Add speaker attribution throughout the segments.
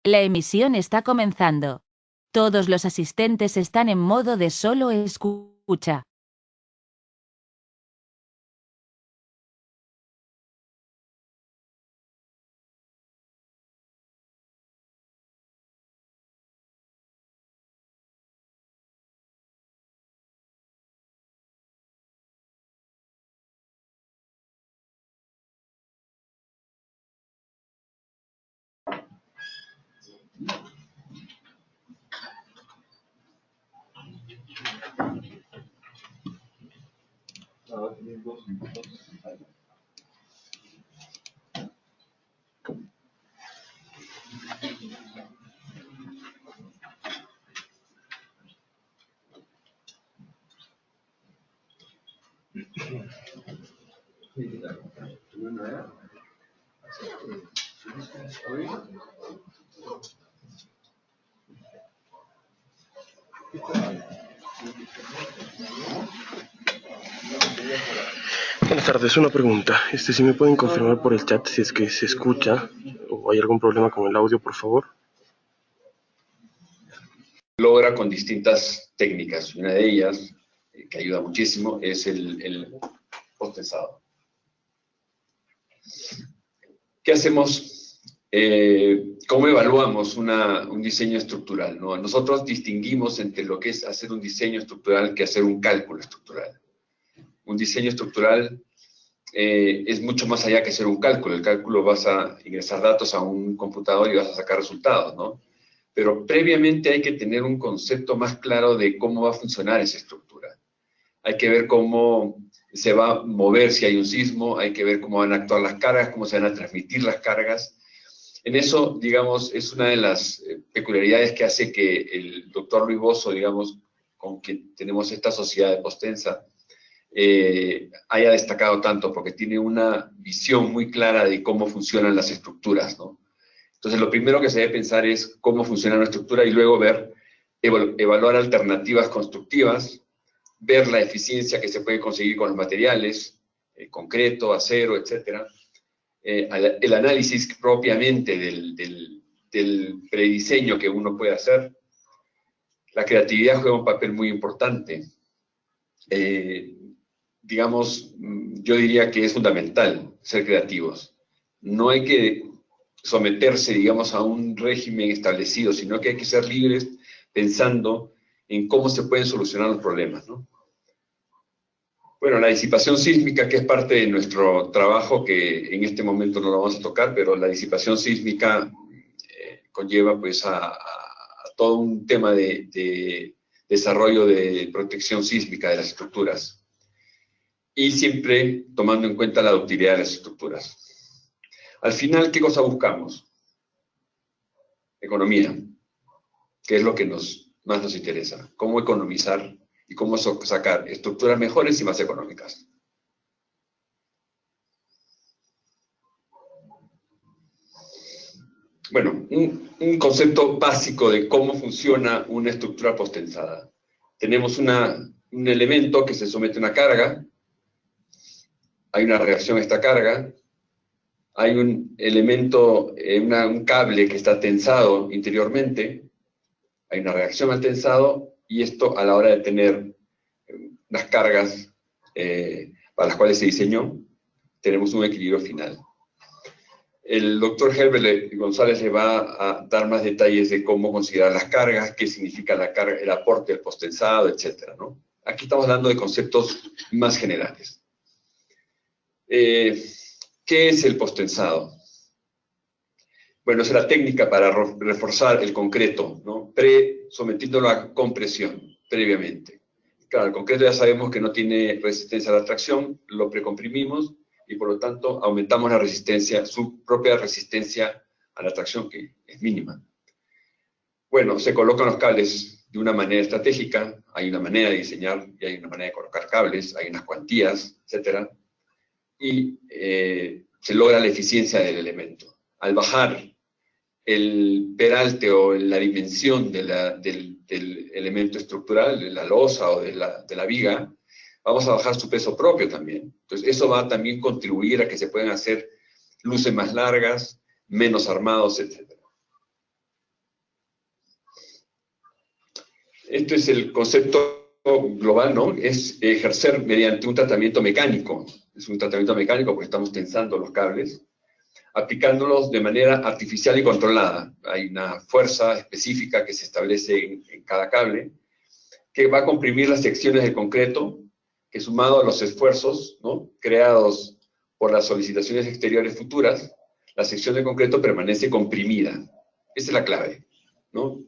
Speaker 1: La emisión está comenzando. Todos los asistentes están en modo de solo escucha.
Speaker 2: Buenas tardes, una pregunta. Si me pueden confirmar por el chat si es que se escucha o hay algún problema con el audio, por favor.
Speaker 3: Logra con distintas técnicas. Una de ellas, que ayuda muchísimo, es el post-tensado. ¿Qué hacemos? ¿Cómo evaluamos un diseño estructural? ¿No? Nosotros distinguimos entre lo que es hacer un diseño estructural que hacer un cálculo estructural. Un diseño estructural es mucho más allá que hacer un cálculo. El cálculo vas a ingresar datos a un computador y vas a sacar resultados, ¿no? Pero previamente hay que tener un concepto más claro de cómo va a funcionar esa estructura. Hay que ver cómo se va a mover si hay un sismo, hay que ver cómo van a actuar las cargas, cómo se van a transmitir las cargas. En eso, digamos, es una de las peculiaridades que hace que el doctor Luis Bozzo, digamos, con quien tenemos esta sociedad de Postensa, haya destacado tanto, porque tiene una visión muy clara de cómo funcionan las estructuras, ¿no? Entonces, lo primero que se debe pensar es cómo funciona una estructura y luego ver, evaluar alternativas constructivas, ver la eficiencia que se puede conseguir con los materiales, concreto, acero, etc. El análisis propiamente del prediseño que uno puede hacer. La creatividad juega un papel muy importante. Digamos, yo diría que es fundamental ser creativos. No hay que someterse, digamos, a un régimen establecido, sino que hay que ser libres pensando en cómo se pueden solucionar los problemas, ¿no? Bueno, la disipación sísmica, que es parte de nuestro trabajo, que en este momento no lo vamos a tocar, pero la disipación sísmica conlleva pues a todo un tema de desarrollo de protección sísmica de las estructuras. Y siempre tomando en cuenta la ductilidad de las estructuras. Al final, ¿qué cosa buscamos? Economía, que es lo que más nos interesa. Cómo economizar y cómo sacar estructuras mejores y más económicas. Bueno, un concepto básico de cómo funciona una estructura postensada. Tenemos un elemento que se somete a una carga, hay una reacción a esta carga, hay un elemento, un cable que está tensado interiormente, hay una reacción al tensado, y esto a la hora de tener las cargas para las cuales se diseñó, tenemos un equilibrio final. El doctor Herbert González le va a dar más detalles de cómo considerar las cargas, qué significa la carga, el aporte del postensado, etc., ¿no? Aquí estamos hablando de conceptos más generales. ¿Qué es el postensado? Bueno, es la técnica para reforzar el concreto, ¿no? Sometiéndolo a compresión previamente. Claro, el concreto ya sabemos que no tiene resistencia a la tracción, lo precomprimimos y por lo tanto aumentamos la resistencia, su propia resistencia a la tracción, que es mínima. Bueno, se colocan los cables de una manera estratégica, hay una manera de diseñar y hay una manera de colocar cables, hay unas cuantías, etc. Y se logra la eficiencia del elemento. Al bajar el peralte o la dimensión del elemento estructural, de la losa o de la viga, vamos a bajar su peso propio también. Entonces, eso va a también contribuir a que se puedan hacer luces más largas, menos armados, etc. Esto es el concepto global, ¿no? Es ejercer mediante un tratamiento mecánico. Es un tratamiento mecánico porque estamos tensando los cables, aplicándolos de manera artificial y controlada. Hay una fuerza específica que se establece en cada cable, que va a comprimir las secciones de concreto, que sumado a los esfuerzos, ¿no?, creados por las solicitaciones exteriores futuras, la sección de concreto permanece comprimida. Esa es la clave, ¿no?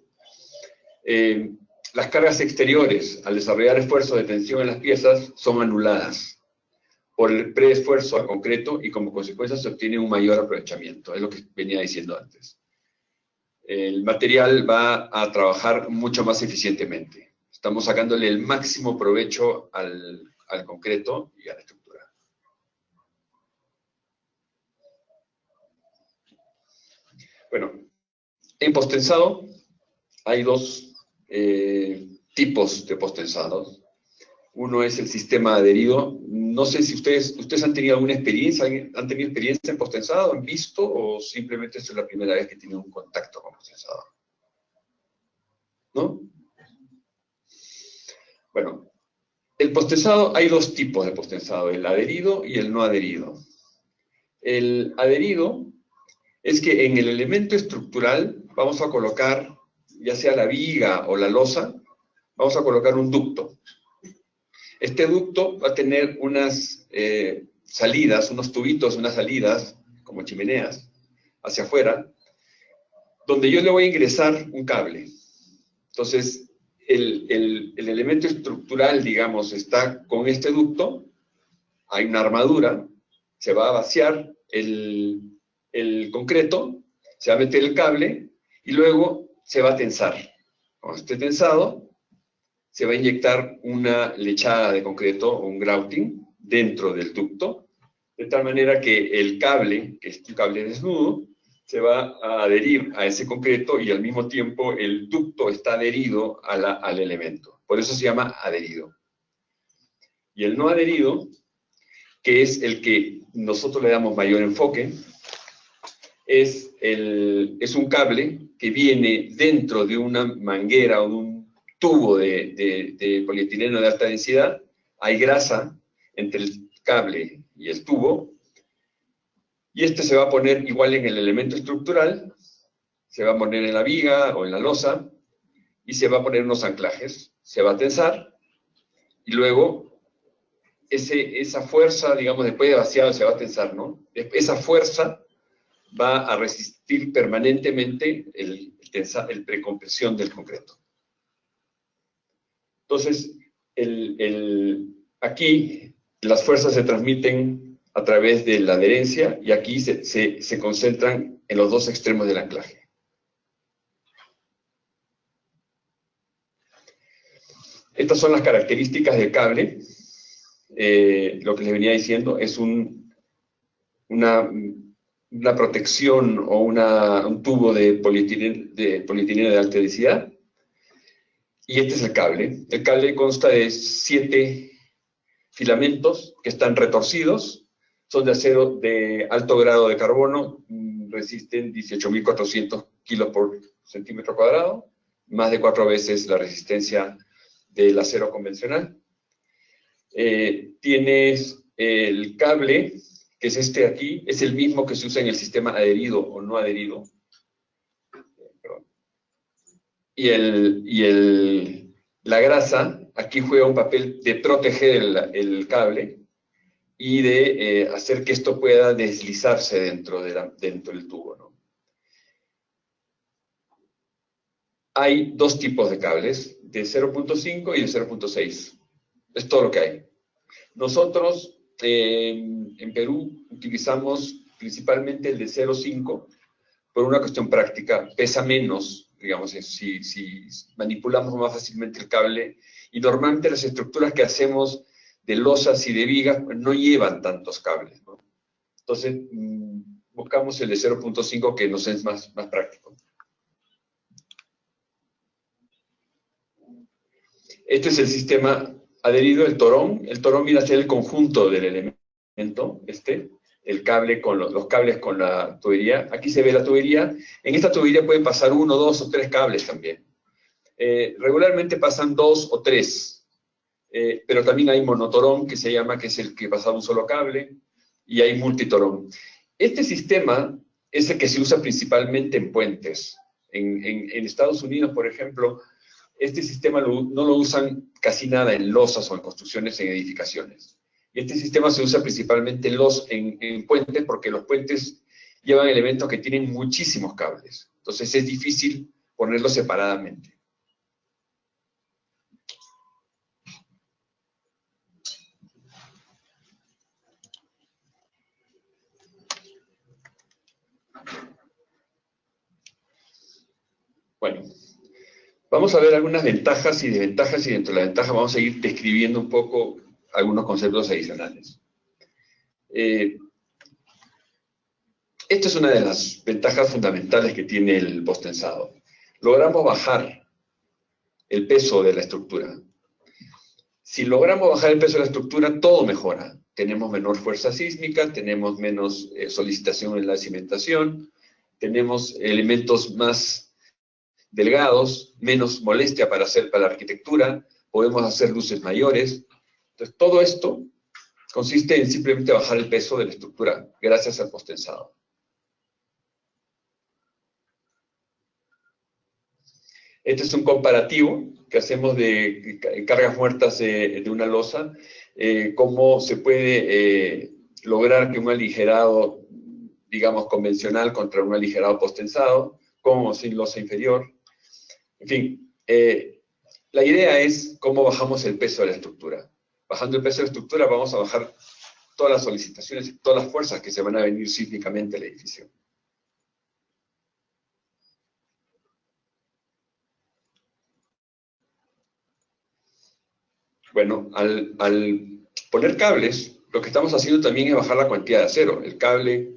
Speaker 3: Las cargas exteriores, al desarrollar esfuerzos de tensión en las piezas, son anuladas por el preesfuerzo al concreto y como consecuencia se obtiene un mayor aprovechamiento. Es lo que venía diciendo antes. El material va a trabajar mucho más eficientemente. Estamos sacándole el máximo provecho al concreto y a la estructura. Bueno, en posttensado hay dos tipos de posttensados. Uno es el sistema adherido. No sé si ustedes han tenido alguna experiencia, ¿han tenido experiencia en posttensado, han visto, o simplemente esto es la primera vez que tienen un contacto con posttensado? ¿No? Bueno, el posttensado, hay dos tipos de posttensado, el adherido y el no adherido. El adherido es que en el elemento estructural vamos a colocar, ya sea la viga o la losa, vamos a colocar un ducto. Este ducto va a tener unas salidas, unos tubitos, unas salidas, como chimeneas, hacia afuera, donde yo le voy a ingresar un cable. Entonces, el elemento estructural, digamos, está con este ducto, hay una armadura, se va a vaciar el concreto, se va a meter el cable, y luego se va a tensar. Cuando esté tensado, se va a inyectar una lechada de concreto, o un grouting, dentro del ducto, de tal manera que el cable, que es un cable desnudo, se va a adherir a ese concreto y al mismo tiempo el ducto está adherido al elemento. Por eso se llama adherido. Y el no adherido, que es el que nosotros le damos mayor enfoque, es un cable que viene dentro de una manguera o de un tubo de polietileno de alta densidad. Hay grasa entre el cable y el tubo, y este se va a poner igual en el elemento estructural, se va a poner en la viga o en la losa, y se va a poner unos anclajes, se va a tensar, y luego esa fuerza, digamos, después de vaciado se va a tensar, ¿no? Esa fuerza va a resistir permanentemente el precompresión del concreto. Entonces, aquí las fuerzas se transmiten a través de la adherencia y aquí se concentran en los dos extremos del anclaje. Estas son las características del cable. Lo que les venía diciendo es una protección o un tubo de polietileno de alta densidad. Y este es el cable. El cable consta de 7 filamentos que están retorcidos, son de acero de alto grado de carbono, resisten 18.400 kilos por centímetro cuadrado, más de 4 veces la resistencia del acero convencional. Tienes el cable, que es este aquí, es el mismo que se usa en el sistema adherido o no adherido. Y la grasa aquí juega un papel de proteger el cable y de hacer que esto pueda deslizarse dentro del tubo, ¿no? Hay dos tipos de cables, de 0.5 y de 0.6. Es todo lo que hay. Nosotros en Perú utilizamos principalmente el de 0.5 por una cuestión práctica, pesa menos, digamos, si manipulamos más fácilmente el cable, y normalmente las estructuras que hacemos de losas y de vigas no llevan tantos cables, ¿no? Entonces, buscamos el de 0.5 que nos es más práctico. Este es el sistema adherido, el torón. El torón viene a ser el conjunto del elemento, el cable con los cables con la tubería. Aquí se ve la tubería. En esta tubería pueden pasar 1, 2 o 3 cables también. Regularmente pasan 2 o 3, pero también hay monotorón, que se llama, que es el que pasa un solo cable, y hay multitorón. Este sistema es el que se usa principalmente en puentes. En Estados Unidos, por ejemplo, este sistema no lo usan casi nada en losas o en construcciones, en edificaciones. Y este sistema se usa principalmente en puentes, porque los puentes llevan elementos que tienen muchísimos cables. Entonces es difícil ponerlos separadamente. Bueno, vamos a ver algunas ventajas y desventajas, y dentro de la ventaja vamos a ir describiendo un poco algunos conceptos adicionales. Esta es una de las ventajas fundamentales que tiene el posttensado. Logramos bajar el peso de la estructura. Si logramos bajar el peso de la estructura, todo mejora. Tenemos menor fuerza sísmica, tenemos menos solicitación en la cimentación, tenemos elementos más delgados, menos molestia para la arquitectura, podemos hacer luces mayores. Entonces, todo esto consiste en simplemente bajar el peso de la estructura, gracias al posttensado. Este es un comparativo que hacemos de cargas muertas de una losa, cómo se puede lograr que un aligerado, digamos, convencional contra un aligerado posttensado, como sin losa inferior. En fin, la idea es cómo bajamos el peso de la estructura. Bajando el peso de la estructura vamos a bajar todas las solicitaciones y todas las fuerzas que se van a venir sísmicamente al edificio. Bueno, al poner cables, lo que estamos haciendo también es bajar la cantidad de acero. El cable,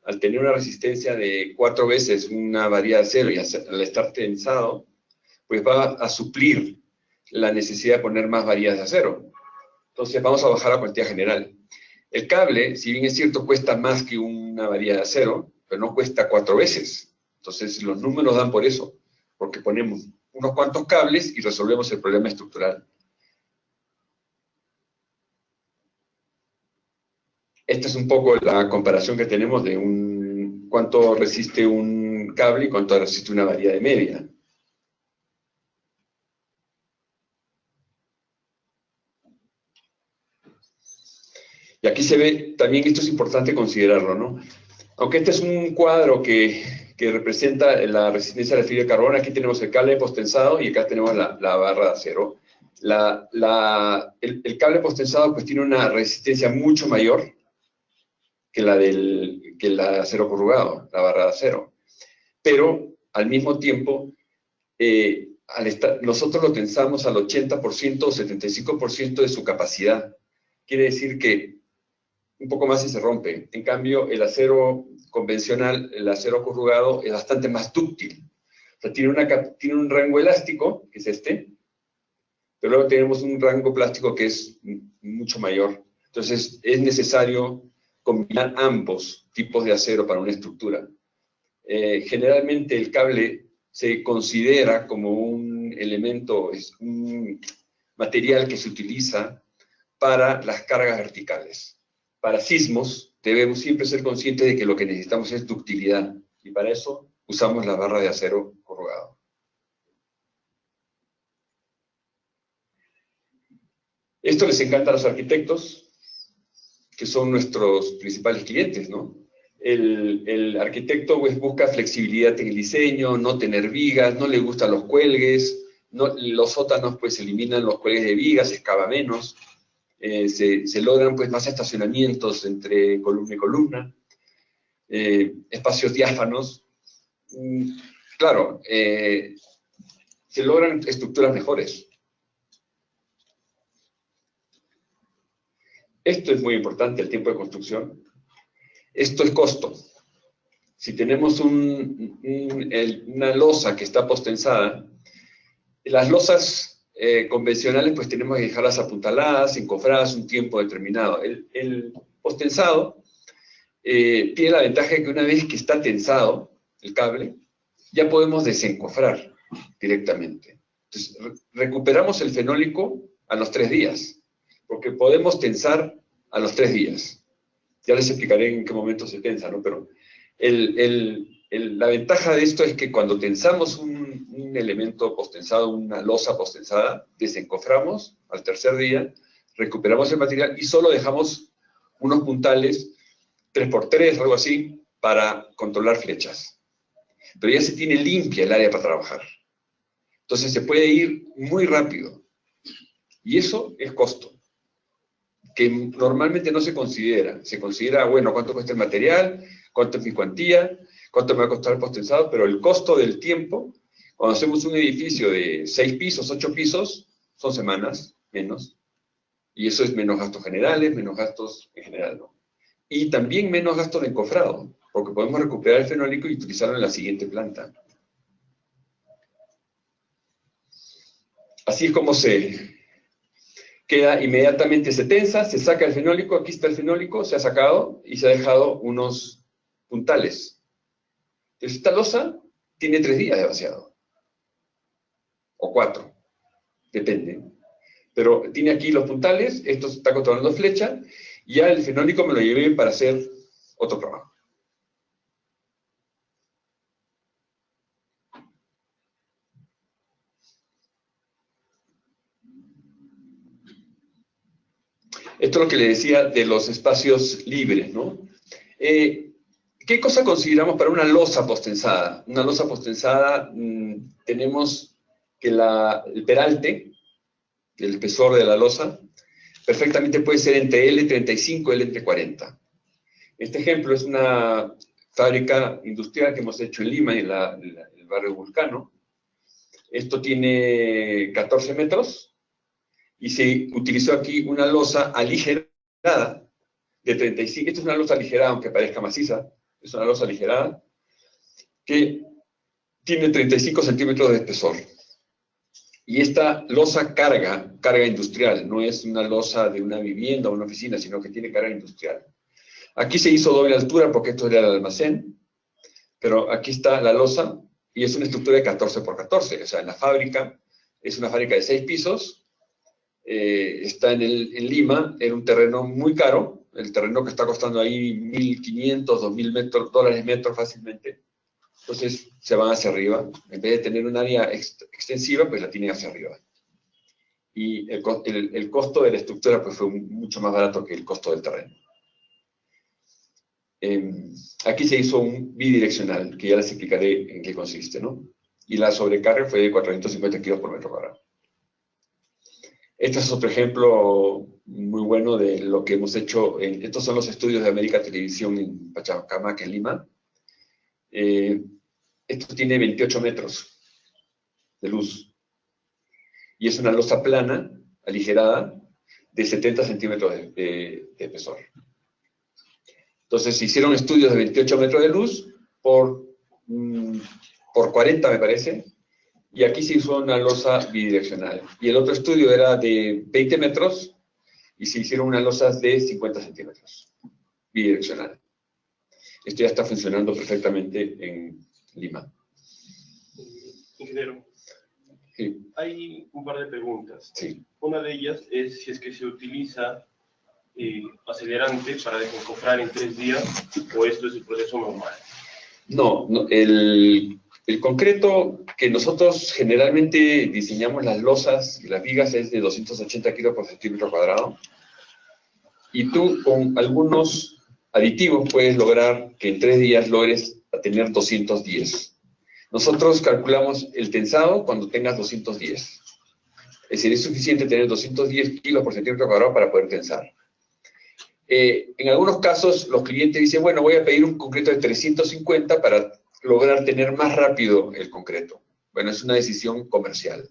Speaker 3: al tener una resistencia de 4 veces una variedad de acero y al estar tensado, pues va a suplir la necesidad de poner más varillas de acero. Entonces vamos a bajar la cuantía general. El cable, si bien es cierto, cuesta más que una varilla de acero, pero no cuesta 4 veces. Entonces los números dan por eso, porque ponemos unos cuantos cables y resolvemos el problema estructural. Esta es un poco la comparación que tenemos de cuánto resiste un cable y cuánto resiste una varilla de media. Y aquí se ve, también esto es importante considerarlo, ¿no? Aunque este es un cuadro que representa la resistencia al fibra de carbono, aquí tenemos el cable posttensado y acá tenemos la barra de acero. El cable posttensado pues tiene una resistencia mucho mayor que la de acero corrugado, la barra de acero. Pero, al mismo tiempo, nosotros lo tensamos al 80% o 75% de su capacidad. Quiere decir que un poco más y se rompe. En cambio, el acero convencional, el acero corrugado, es bastante más dúctil. O sea, tiene un rango elástico, que es este, pero luego tenemos un rango plástico que es mucho mayor. Entonces, es necesario combinar ambos tipos de acero para una estructura. Generalmente el cable se considera como un elemento, es un material que se utiliza para las cargas verticales. Para sismos debemos siempre ser conscientes de que lo que necesitamos es ductilidad, y para eso usamos la barra de acero corrugado. Esto les encanta a los arquitectos, que son nuestros principales clientes, ¿no? El arquitecto pues, busca flexibilidad en el diseño, no tener vigas, no le gustan los cuelgues, los sótanos pues eliminan los cuelgues de vigas, se excava menos, se logran pues más estacionamientos entre columna y columna, espacios diáfanos. Claro, se logran estructuras mejores. Esto es muy importante, el tiempo de construcción. Esto es costo. Si tenemos una losa que está posttensada, las losas convencionales pues tenemos que dejarlas apuntaladas, encofradas un tiempo determinado. El posttensado tiene la ventaja de que una vez que está tensado el cable, ya podemos desencofrar directamente. Entonces, recuperamos el fenólico a los 3 días, porque podemos tensar a los 3 días. Ya les explicaré en qué momento se tensa, ¿no? Pero la ventaja de esto es que cuando tensamos un elemento postensado, una losa postensada, desencoframos al 3er día, recuperamos el material y solo dejamos unos puntales 3x3, algo así, para controlar flechas. Pero ya se tiene limpia el área para trabajar. Entonces se puede ir muy rápido. Y eso es costo, que normalmente no se considera. Se considera, bueno, cuánto cuesta el material, cuánto es mi cuantía, cuánto me va a costar el postensado, pero el costo del tiempo, cuando hacemos un edificio de 6 pisos, 8 pisos, son semanas menos. Y eso es menos gastos generales, menos gastos en general, ¿no? Y también menos gastos de encofrado, porque podemos recuperar el fenólico y utilizarlo en la siguiente planta. Así es como se queda inmediatamente, se tensa, se saca el fenólico, aquí está el fenólico, se ha sacado y se ha dejado unos puntales. Entonces esta losa tiene 3 días de vaciado, o 4, depende. Pero tiene aquí los puntales, esto está controlando flecha, y ya el fenólico me lo llevé para hacer otro trabajo. Esto es lo que le decía de los espacios libres, ¿no? ¿Qué cosa consideramos para una losa postensada? Una losa postensada, tenemos que el peralte, el espesor de la losa, perfectamente puede ser entre L35 y L40. Este ejemplo es una fábrica industrial que hemos hecho en Lima, en el barrio Vulcano. Esto tiene 14 metros, y se utilizó aquí una losa aligerada de 35, esta es una losa aligerada, aunque parezca maciza, es una losa aligerada, que tiene 35 centímetros de espesor. Y esta losa carga industrial, no es una losa de una vivienda o una oficina, sino que tiene carga industrial. Aquí se hizo doble altura porque esto era el almacén, pero aquí está la losa, y es una estructura de 14 por 14, o sea, en la fábrica, es una fábrica de 6 pisos, está en Lima, en un terreno muy caro, el terreno que está costando ahí 1.500, 2.000 dólares metro fácilmente. Entonces se van hacia arriba, en vez de tener un área extensiva, pues la tienen hacia arriba. Y el costo de la estructura pues fue mucho más barato que el costo del terreno. Aquí se hizo un bidireccional, que ya les explicaré en qué consiste, ¿no? Y la sobrecarga fue de 450 kilos por metro cuadrado. Este es otro ejemplo muy bueno de lo que hemos hecho. Estos son los estudios de América Televisión en Pachacamac, en Lima. Esto tiene 28 metros de luz. Y es una losa plana, aligerada, de 70 centímetros de espesor. Entonces se hicieron estudios de 28 metros de luz por 40, me parece. Y aquí se hizo una losa bidireccional. Y el otro estudio era de 20 metros y se hicieron unas losas de 50 centímetros, bidireccional. Esto ya está funcionando perfectamente en Lima.
Speaker 2: Ingeniero,
Speaker 3: Sí.
Speaker 2: hay un par de preguntas.
Speaker 3: Sí.
Speaker 2: Una de ellas es si es que se utiliza acelerante para desencofrar en 3 días o esto es el proceso normal.
Speaker 3: No, el concreto que nosotros generalmente diseñamos las losas y las vigas es de 280 kilos por centímetro cuadrado. Y tú con algunos aditivos puedes lograr que en 3 días logres tener 210. Nosotros calculamos el tensado cuando tengas 210. Es decir, es suficiente tener 210 kilos por centímetro cuadrado para poder tensar. En algunos casos los clientes dicen, bueno, voy a pedir un concreto de 350 para lograr tener más rápido el concreto. Bueno, es una decisión comercial.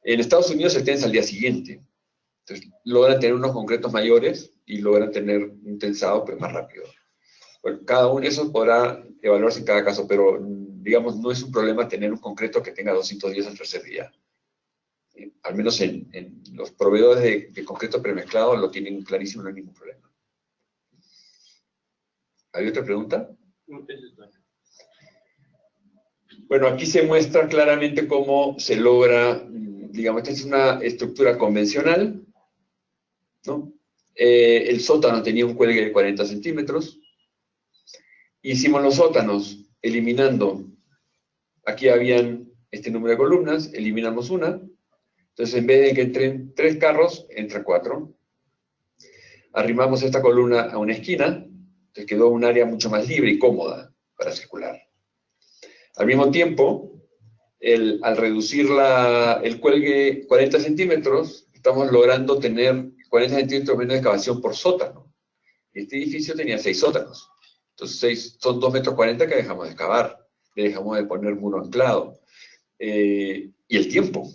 Speaker 3: En Estados Unidos se tensa al día siguiente. Entonces, logran tener unos concretos mayores y logran tener un tensado pues, más rápido. Bueno, cada uno de esos podrá evaluarse en cada caso, pero digamos, no es un problema tener un concreto que tenga 210 al 3er día. Al menos en los proveedores de concreto premezclado lo tienen clarísimo, no hay ningún problema. ¿Hay otra pregunta?
Speaker 2: Eso está.
Speaker 3: Bueno, aquí se muestra claramente cómo se logra, digamos, esta es una estructura convencional, ¿no? El sótano tenía un cuelgue de 40 centímetros. Hicimos los sótanos eliminando, aquí habían este número de columnas, eliminamos una. Entonces, en vez de que entren 3 carros, entra 4. Arrimamos esta columna a una esquina, entonces quedó un área mucho más libre y cómoda para circular. Al mismo tiempo, al reducir el cuelgue 40 centímetros, estamos logrando tener 40 centímetros menos de excavación por sótano. Este edificio tenía 6 sótanos. Entonces son 2,40 metros que dejamos de excavar, le dejamos de poner muro anclado. Y el tiempo.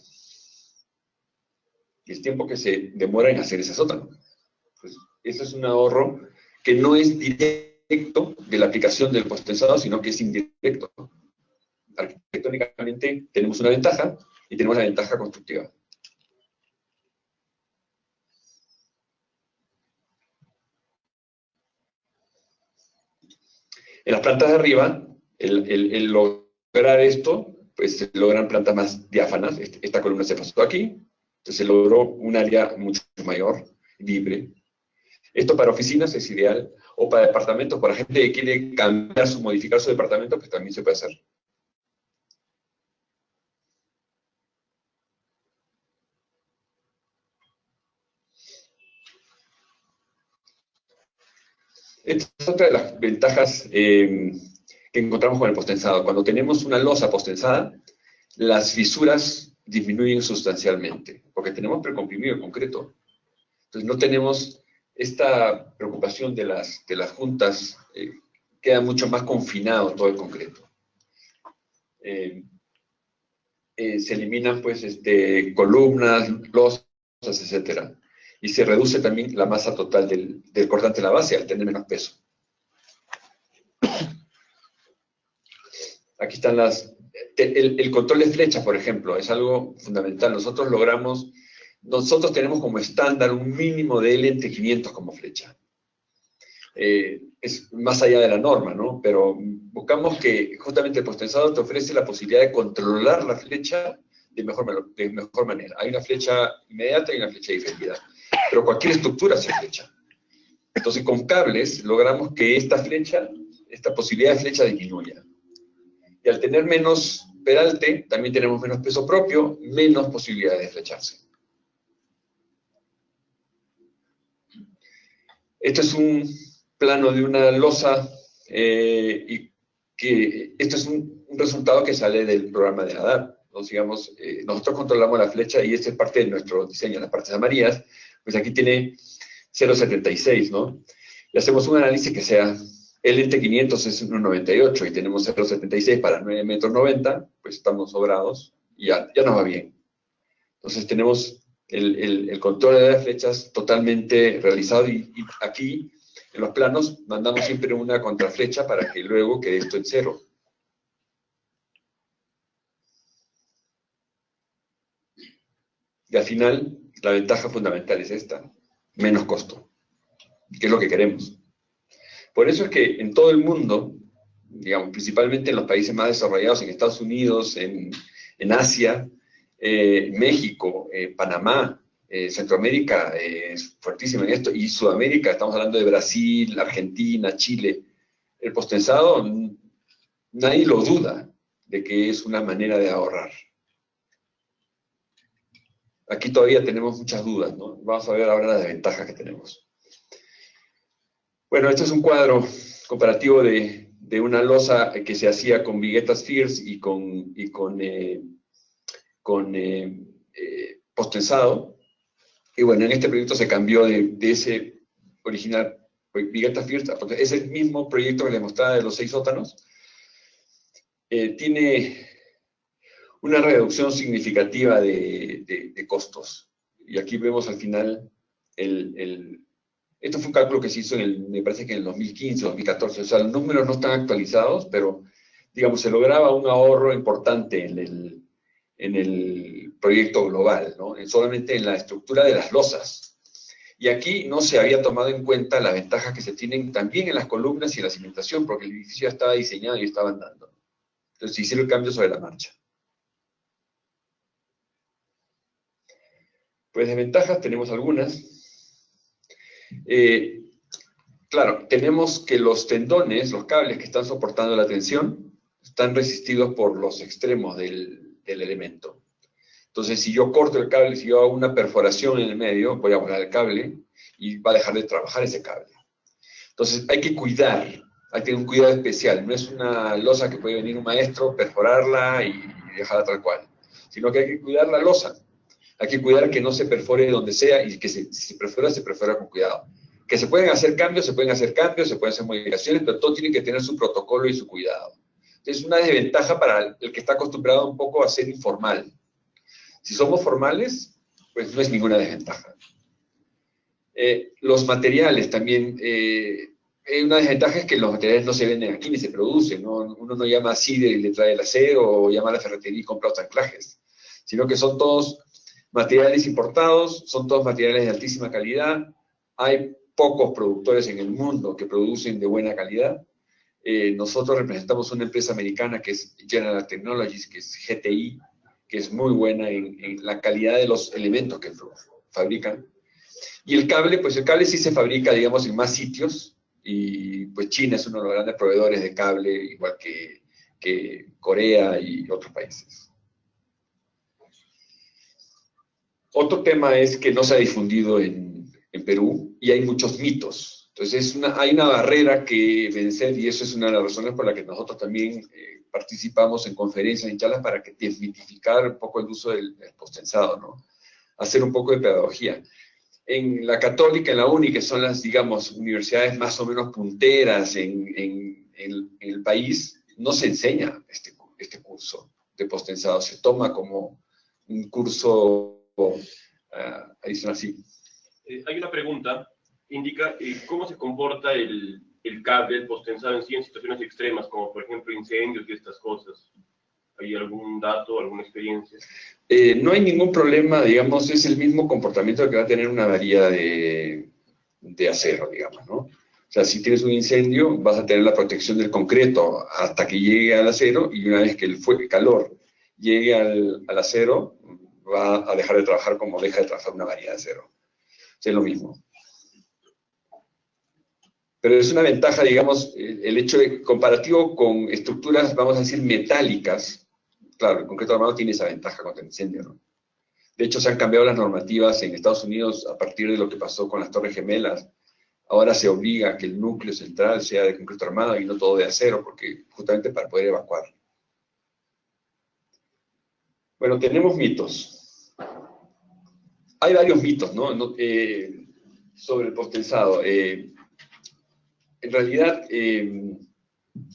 Speaker 3: Y el tiempo que se demora en hacer ese sótano. Pues, eso es un ahorro que no es directo de la aplicación del postensado, sino que es indirecto. Arquitectónicamente tenemos una ventaja y tenemos la ventaja constructiva. En las plantas de arriba, el lograr esto, pues se logran plantas más diáfanas. Esta columna se pasó aquí, entonces se logró un área mucho mayor, libre. Esto para oficinas es ideal, o para departamentos, para gente que quiere cambiar modificar su departamento, pues también se puede hacer. Esta es otra de las ventajas que encontramos con el postensado. Cuando tenemos una losa postensada, las fisuras disminuyen sustancialmente, porque tenemos precomprimido el concreto. Entonces no tenemos esta preocupación de las juntas, queda mucho más confinado todo el concreto. Se eliminan pues columnas, losas, etcétera. Y se reduce también la masa total del cortante de la base al tener menos peso. Aquí están el control de flechas, por ejemplo, es algo fundamental. Nosotros tenemos como estándar un mínimo de L entre 500 como flecha. Es más allá de la norma, ¿no? Pero buscamos que justamente el postensado te ofrece la posibilidad de controlar la flecha de mejor manera. Hay una flecha inmediata y una flecha diferida. Pero cualquier estructura se flecha. Entonces, con cables logramos que esta posibilidad de flecha disminuya. Y al tener menos peralte, también tenemos menos peso propio, menos posibilidades de flecharse. Esto es un plano de una losa, y que esto es un resultado que sale del programa de Hadar. Digamos, nosotros controlamos la flecha y esta es parte de nuestro diseño, las partes amarillas, pues aquí tiene 0,76, ¿no? Y hacemos un análisis que sea, L entre 500 es 1,98 y tenemos 0,76 para 9,90 metros, pues estamos sobrados y ya nos va bien. Entonces tenemos el control de las flechas totalmente realizado y aquí en los planos mandamos siempre una contraflecha para que luego quede esto en 0. Y al final, la ventaja fundamental es esta, menos costo, que es lo que queremos. Por eso es que en todo el mundo, digamos, principalmente en los países más desarrollados, en Estados Unidos, en Asia, México, Panamá, Centroamérica es fuertísimo en esto, y Sudamérica, estamos hablando de Brasil, Argentina, Chile, el postensado, nadie lo duda de que es una manera de ahorrar. Aquí todavía tenemos muchas dudas, ¿no? Vamos a ver ahora las ventajas que tenemos. Bueno, este es un cuadro comparativo de una losa que se hacía con viguetas Fierce y con postensado. Y bueno, en este proyecto se cambió de ese original viguetas Fierce, porque es el mismo proyecto que les mostraba de los 6 sótanos. Tiene una reducción significativa de costos. Y aquí vemos al final esto fue un cálculo que se hizo me parece que en el 2015, 2014, o sea, los números no están actualizados, pero, digamos, se lograba un ahorro importante en el proyecto global, ¿no? Solamente en la estructura de las losas. Y aquí no se había tomado en cuenta las ventajas que se tienen también en las columnas y en la cimentación, porque el edificio ya estaba diseñado y estaba andando. Entonces se hicieron cambios sobre la marcha. Pues desventajas tenemos algunas. Claro, tenemos que los tendones, los cables que están soportando la tensión, están resistidos por los extremos del elemento. Entonces, si yo corto el cable, si yo hago una perforación en el medio, voy a volar el cable y va a dejar de trabajar ese cable. Entonces, hay que cuidar, hay que tener un cuidado especial. No es una losa que puede venir un maestro, perforarla y dejarla tal cual, sino que hay que cuidar la losa. Hay que cuidar que no se perfore donde sea y que si se perfora con cuidado. Que se pueden hacer cambios, se pueden hacer modificaciones, pero todo tiene que tener su protocolo y su cuidado. Es una desventaja para el que está acostumbrado un poco a ser informal. Si somos formales, pues no es ninguna desventaja. Los materiales también, una desventaja es que los materiales no se venden aquí ni se producen, ¿no? Uno no llama así y le trae el acero o llama a la ferretería y compra los anclajes, sino que son todos materiales importados, son todos materiales de altísima calidad. Hay pocos productores en el mundo que producen de buena calidad. Nosotros representamos una empresa americana que es General Technologies, que es GTI, que es muy buena en la calidad de los elementos que fabrican. Y el cable, pues el cable sí se fabrica, digamos, en más sitios, y pues China es uno de los grandes proveedores de cable, igual que Corea y otros países. Otro tema es que no se ha difundido en Perú, y hay muchos mitos. Entonces hay una barrera que vencer, y eso es una de las razones por las que nosotros también participamos en conferencias, en charlas, para desmitificar un poco el uso del posttensado, ¿no? Hacer un poco de pedagogía. En la Católica, en la UNI, que son las, digamos, universidades más o menos punteras en el país, no se enseña este curso de posttensado. Se toma como un curso adicional, sí.
Speaker 2: Hay una pregunta, indica cómo se comporta el cable, el posttensado en sí en situaciones extremas, como por ejemplo incendios y estas cosas. ¿Hay algún dato, alguna experiencia?
Speaker 3: No hay ningún problema, digamos, es el mismo comportamiento que va a tener una varilla de acero, digamos, ¿no? O sea, si tienes un incendio, vas a tener la protección del concreto hasta que llegue al acero, y una vez que el calor llegue al acero, va a dejar de trabajar como deja de trabajar una varilla de acero. Es lo mismo. Pero es una ventaja, digamos, el hecho de comparativo con estructuras, vamos a decir, metálicas. Claro, el concreto armado tiene esa ventaja contra el incendio, ¿no? De hecho, se han cambiado las normativas en Estados Unidos a partir de lo que pasó con las Torres Gemelas. Ahora se obliga a que el núcleo central sea de concreto armado y no todo de acero, porque justamente para poder evacuar. Bueno, tenemos mitos. Hay varios mitos, ¿no? Sobre el posttensado. En realidad,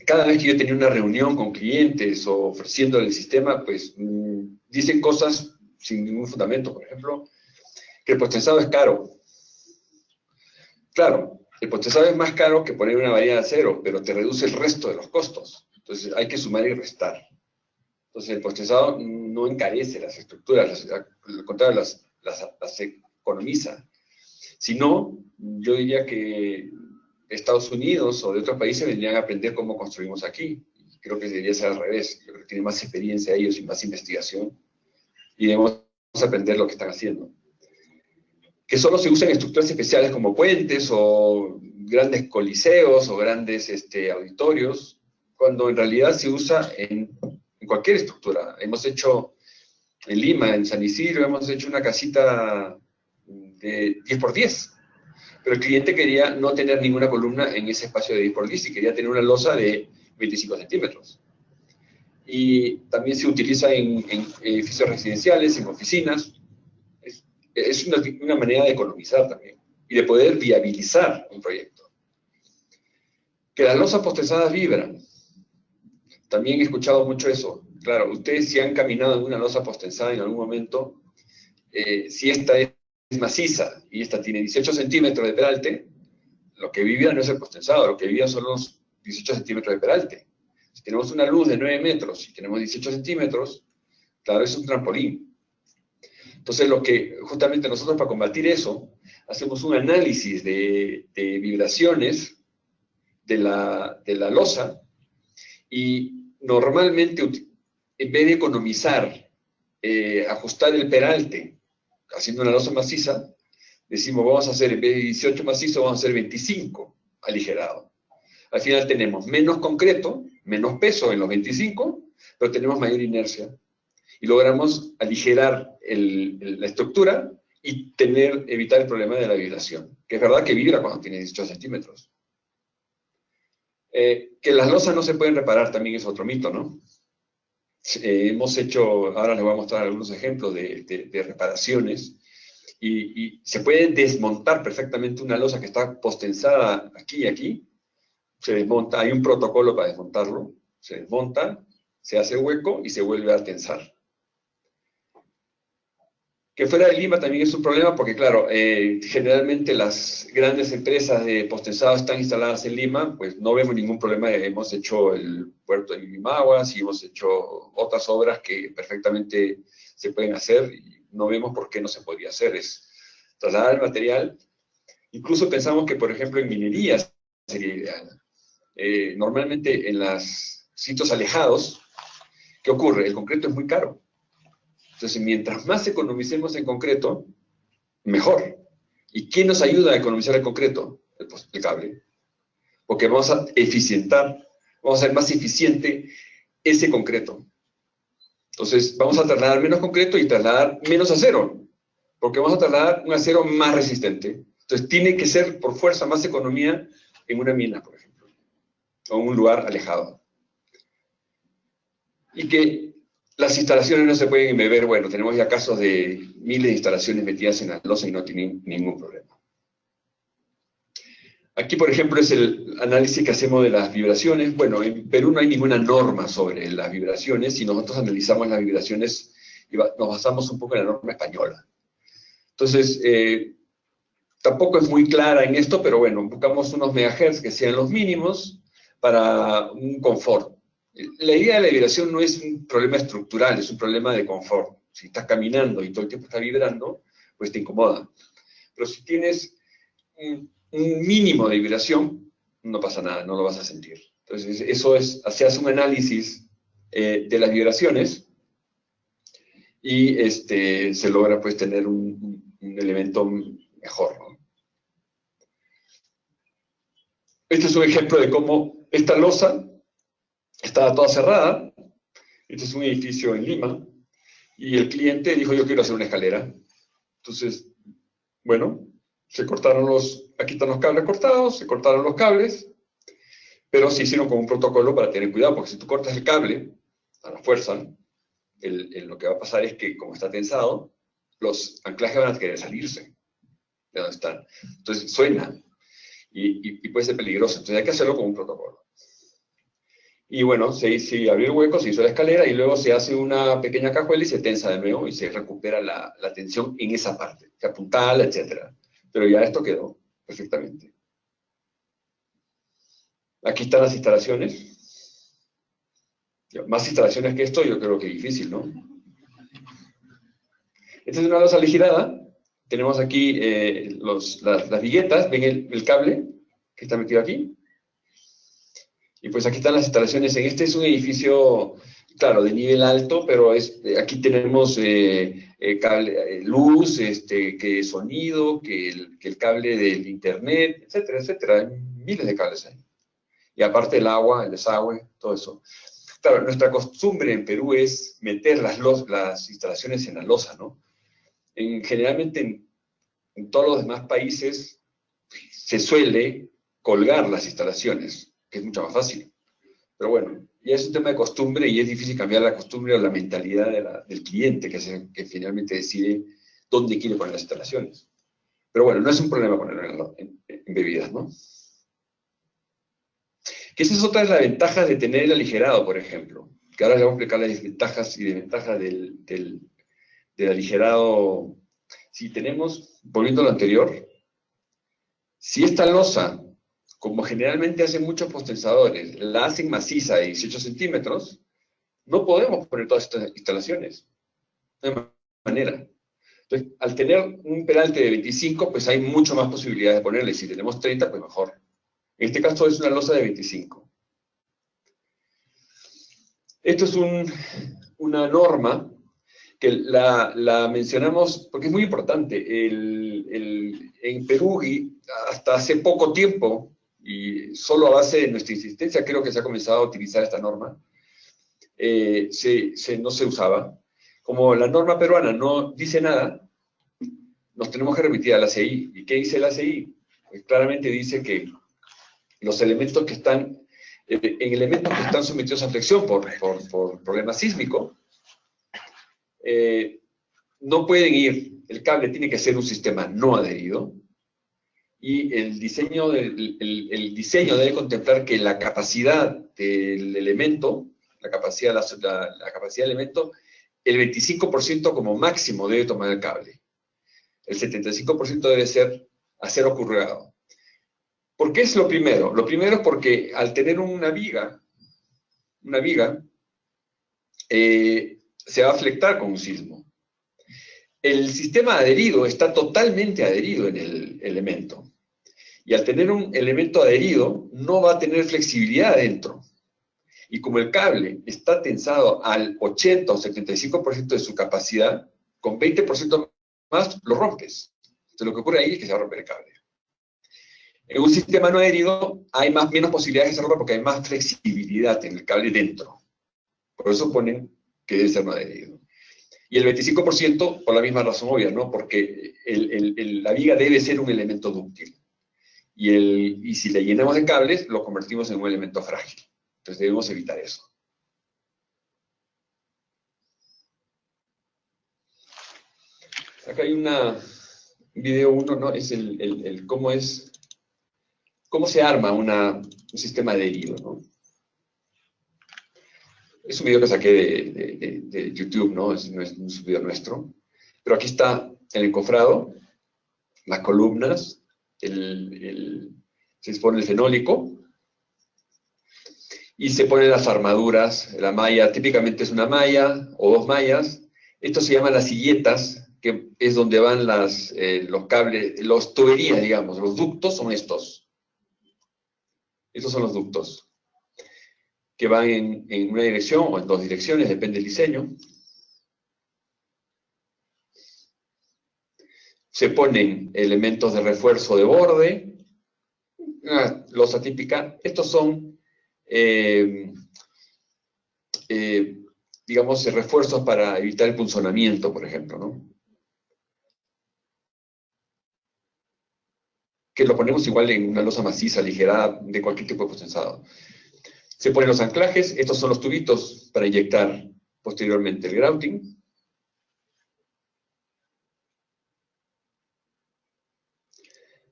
Speaker 3: cada vez que yo tenía una reunión con clientes o ofreciéndole el sistema, pues dicen cosas sin ningún fundamento. Por ejemplo, que el posttensado es caro. Claro, el posttensado es más caro que poner una varilla de acero, pero te reduce el resto de los costos. Entonces hay que sumar y restar. Entonces el posttensado no encarece las estructuras, al contrario, las economiza. Si no, yo diría que Estados Unidos o de otros países vendrían a aprender cómo construimos aquí. Creo que debería ser al revés. Yo creo que tienen más experiencia ellos y más investigación, y debemos aprender lo que están haciendo. Que solo se usan estructuras especiales como puentes o grandes coliseos o grandes auditorios, cuando en realidad se usa en cualquier estructura. Hemos hecho en Lima, en San Isidro, hemos hecho una casita de 10x10. Pero el cliente quería no tener ninguna columna en ese espacio de 10x10 y quería tener una losa de 25 centímetros. Y también se utiliza en edificios residenciales, en oficinas. Es una manera de economizar también y de poder viabilizar un proyecto. Que las losas posttensadas vibran. También he escuchado mucho eso. Claro, ustedes si han caminado en una losa posttensada en algún momento, si esta es maciza y esta tiene 18 centímetros de peralte, lo que vibra no es el posttensado, lo que vibra son los 18 centímetros de peralte. Si tenemos una luz de 9 metros y tenemos 18 centímetros, claro, es un trampolín. Entonces, justamente nosotros para combatir eso, hacemos un análisis de vibraciones de la losa, y normalmente, en vez de economizar, ajustar el peralte, haciendo una losa maciza, decimos, vamos a hacer, en vez de 18 macizo, vamos a hacer 25 aligerado. Al final tenemos menos concreto, menos peso en los 25, pero tenemos mayor inercia. Y logramos aligerar la estructura y evitar el problema de la vibración. Que es verdad que vibra cuando tiene 18 centímetros. Que las losas no se pueden reparar también es otro mito, ¿no? Hemos hecho, ahora les voy a mostrar algunos ejemplos de reparaciones, y se puede desmontar perfectamente una losa que está postensada aquí y aquí, se desmonta, hay un protocolo para desmontarlo, se desmonta, se hace hueco y se vuelve a tensar. Que fuera de Lima también es un problema porque, claro, generalmente las grandes empresas de postensado están instaladas en Lima, pues no vemos ningún problema. Hemos hecho el puerto de Limaguas y hemos hecho otras obras que perfectamente se pueden hacer y no vemos por qué no se podría hacer. Es trasladar el material. Incluso pensamos que, por ejemplo, en minería sería ideal. Normalmente en los sitios alejados, ¿qué ocurre? El concreto es muy caro. Entonces, mientras más economicemos en concreto, mejor. ¿Y quién nos ayuda a economizar el concreto? El cable. Porque vamos a eficientar, vamos a hacer más eficiente ese concreto. Entonces, vamos a trasladar menos concreto y trasladar menos acero. Porque vamos a trasladar un acero más resistente. Entonces, tiene que ser por fuerza más economía en una mina, por ejemplo. O en un lugar alejado. Y que las instalaciones no se pueden embeber. Bueno, tenemos ya casos de miles de instalaciones metidas en la losa y no tienen ningún problema. Aquí, por ejemplo, es el análisis que hacemos de las vibraciones. Bueno, en Perú no hay ninguna norma sobre las vibraciones y nosotros analizamos las vibraciones y nos basamos un poco en la norma española. Entonces, tampoco es muy clara en esto, pero bueno, buscamos unos megahertz que sean los mínimos para un confort. La idea de la vibración no es un problema estructural, es un problema de confort. Si estás caminando y todo el tiempo está vibrando, pues te incomoda. Pero si tienes un mínimo de vibración, no pasa nada, no lo vas a sentir. Entonces, eso es, se hace un análisis de las vibraciones y se logra pues tener un elemento mejor, ¿no? Este es un ejemplo de cómo esta losa estaba toda cerrada. Este es un edificio en Lima, y el cliente dijo, yo quiero hacer una escalera. Entonces, bueno, se cortaron aquí están los cables cortados, se cortaron los cables, pero se hicieron con un protocolo para tener cuidado, porque si tú cortas el cable a la fuerza, lo que va a pasar es que, como está tensado, los anclajes van a querer salirse de donde están. Entonces, suena, y puede ser peligroso. Entonces, hay que hacerlo con un protocolo. Y bueno, se abrió el hueco, se hizo la escalera, y luego se hace una pequeña cajuela y se tensa de nuevo, y se recupera la tensión en esa parte, se apuntala, etc. Pero ya esto quedó perfectamente. Aquí están las instalaciones. Más instalaciones que esto, yo creo que es difícil, ¿no? Esta es una losa aligerada. Tenemos aquí las viguetas, ven el cable que está metido aquí. Y pues aquí están las instalaciones. Este es un edificio, claro, de nivel alto, pero aquí tenemos cable, luz, que sonido, que el cable del internet, etcétera, etcétera. Hay miles de cables ahí. Y aparte el agua, el desagüe, todo eso. Claro, nuestra costumbre en Perú es meter las instalaciones en la losa, ¿no? Generalmente en todos los demás países se suele colgar las instalaciones, que es mucho más fácil. Pero bueno, ya es un tema de costumbre y es difícil cambiar la costumbre o la mentalidad del cliente, que finalmente decide dónde quiere poner las instalaciones. Pero bueno, no es un problema ponerlo en bebidas, ¿no? Que esa es otra de las ventajas de tener el aligerado, por ejemplo. Que ahora les voy a explicar las desventajas y desventajas del aligerado. Si tenemos, volviendo a lo anterior, si esta losa, como generalmente hacen muchos postensadores, la hacen maciza de 18 centímetros, no podemos poner todas estas instalaciones. No hay manera. Entonces, al tener un peralte de 25, pues hay mucho más posibilidades de ponerle. Si tenemos 30, pues mejor. En este caso es una losa de 25. Esto es una norma que la mencionamos porque es muy importante. En Perú, y hasta hace poco tiempo, y solo a base de nuestra insistencia, creo que se ha comenzado a utilizar esta norma, no se usaba. Como la norma peruana no dice nada, nos tenemos que remitir a la ACI. ¿Y qué dice la ACI? Pues claramente dice que los elementos que están, en elementos que están sometidos a flexión por problema sísmico, no pueden ir, el cable tiene que ser un sistema no adherido, y el diseño debe contemplar que la capacidad del elemento, la capacidad del elemento, el 25% como máximo debe tomar el cable. El 75% debe ser acero currugado. ¿Por qué es lo primero? Lo primero es porque al tener una viga, se va a flectar con un sismo. El sistema adherido está totalmente adherido en el elemento. Y al tener un elemento adherido, no va a tener flexibilidad adentro. Y como el cable está tensado al 80 o 75% de su capacidad, con 20% más lo rompes. Entonces lo que ocurre ahí es que se va a romper el cable. En un sistema no adherido hay menos posibilidades de que se rompa porque hay más flexibilidad en el cable dentro. Por eso ponen que debe ser no adherido. Y el 25% por la misma razón obvia, ¿no? Porque la viga debe ser un elemento dúctil. Y si le llenamos de cables, lo convertimos en un elemento frágil. Entonces debemos evitar eso. Acá hay un video 1, ¿no? Es cómo se arma un sistema adherido, ¿no? Es un video que saqué de YouTube, ¿no? No es un video nuestro. Pero aquí está el encofrado, las columnas, se pone el fenólico, y se ponen las armaduras, la malla, típicamente es una malla o dos mallas. Esto se llama las silletas, que es donde van los cables, las tuberías, digamos, los ductos son estos. Estos son los ductos, que van en una dirección o en dos direcciones, depende del diseño. Se ponen elementos de refuerzo de borde, una losa típica. Estos son, digamos, refuerzos para evitar el punzonamiento, por ejemplo, ¿no? Que lo ponemos igual en una losa maciza, aligerada, de cualquier tipo de postensado. Se ponen los anclajes, estos son los tubitos para inyectar posteriormente el grouting.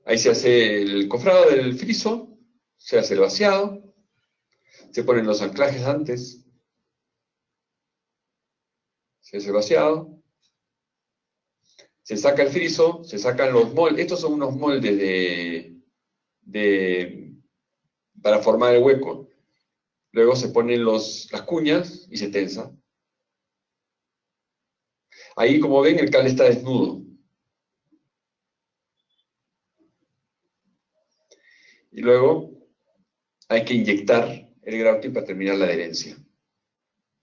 Speaker 3: Ahí se hace el cofrado del friso, se hace el vaciado, se ponen los anclajes antes, se hace el vaciado, se saca el friso, se sacan los moldes. Estos son unos moldes para formar el hueco. Luego se ponen las cuñas y se tensa. Ahí, como ven, el cable está desnudo. Y luego hay que inyectar el grouting para terminar la adherencia.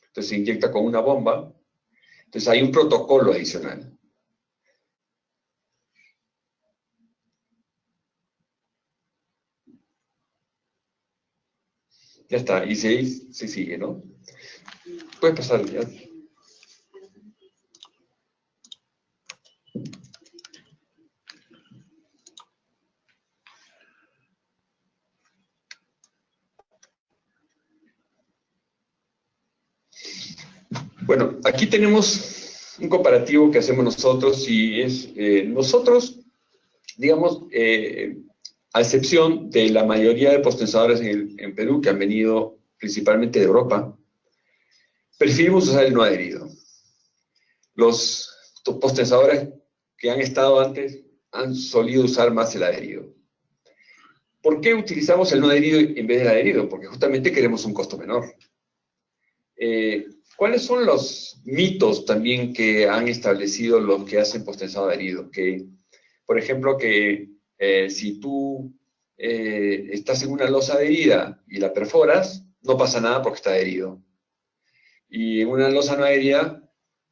Speaker 3: Entonces se inyecta con una bomba. Entonces hay un protocolo adicional. Ya está, y se sigue, ¿no? Puedes pasar ya. Bueno, aquí tenemos un comparativo que hacemos nosotros y es, nosotros, digamos, a excepción de la mayoría de postensadores en Perú que han venido principalmente de Europa, preferimos usar el no adherido. Los postensadores que han estado antes han solido usar más el adherido. ¿Por qué utilizamos el no adherido en vez del adherido? Porque justamente queremos un costo menor. ¿Cuáles son los mitos también que han establecido los que hacen postensado adherido? Que, por ejemplo, que si tú estás en una losa adherida y la perforas, no pasa nada porque está adherido. Y en una losa no adherida,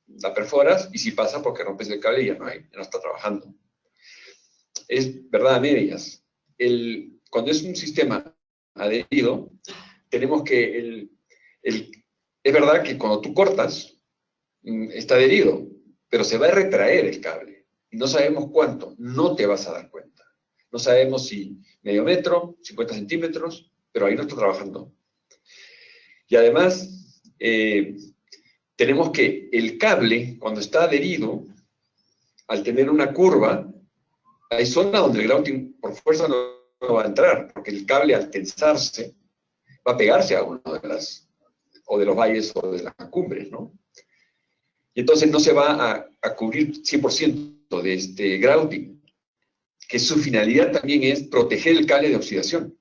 Speaker 3: la perforas, y si pasa porque rompes el cable y ya no está trabajando. Es verdad a medias. Cuando es un sistema adherido, tenemos que es verdad que cuando tú cortas, está adherido, pero se va a retraer el cable. Y no sabemos cuánto, no te vas a dar cuenta. No sabemos si medio metro, 50 centímetros, pero ahí no está trabajando. Y además, tenemos que el cable, cuando está adherido, al tener una curva, hay zonas donde el grouting por fuerza no va a entrar, porque el cable al tensarse va a pegarse a uno de los valles o de las cumbres, ¿no? Y entonces no se va a cubrir 100% de este grouting, que su finalidad también es proteger el cable de oxidación.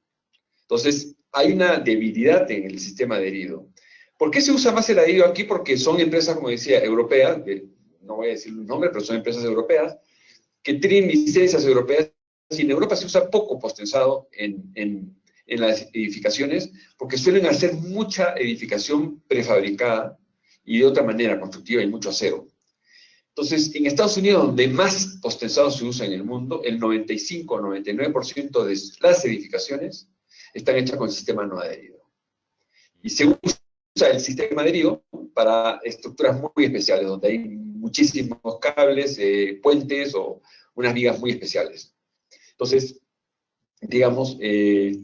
Speaker 3: Entonces, hay una debilidad en el sistema adherido. ¿Por qué se usa más el adherido aquí? Porque son empresas, como decía, europeas, no voy a decir el nombre, pero son empresas europeas, que tienen licencias europeas, y en Europa se usa poco postensado en las edificaciones, porque suelen hacer mucha edificación prefabricada y de otra manera constructiva y mucho acero. Entonces, en Estados Unidos, donde más postensado se usa en el mundo, el 95-99% de las edificaciones están hechas con sistema no adherido. Y se usa el sistema adherido para estructuras muy especiales, donde hay muchísimos cables, puentes o unas vigas muy especiales. Entonces, digamos, ¿qué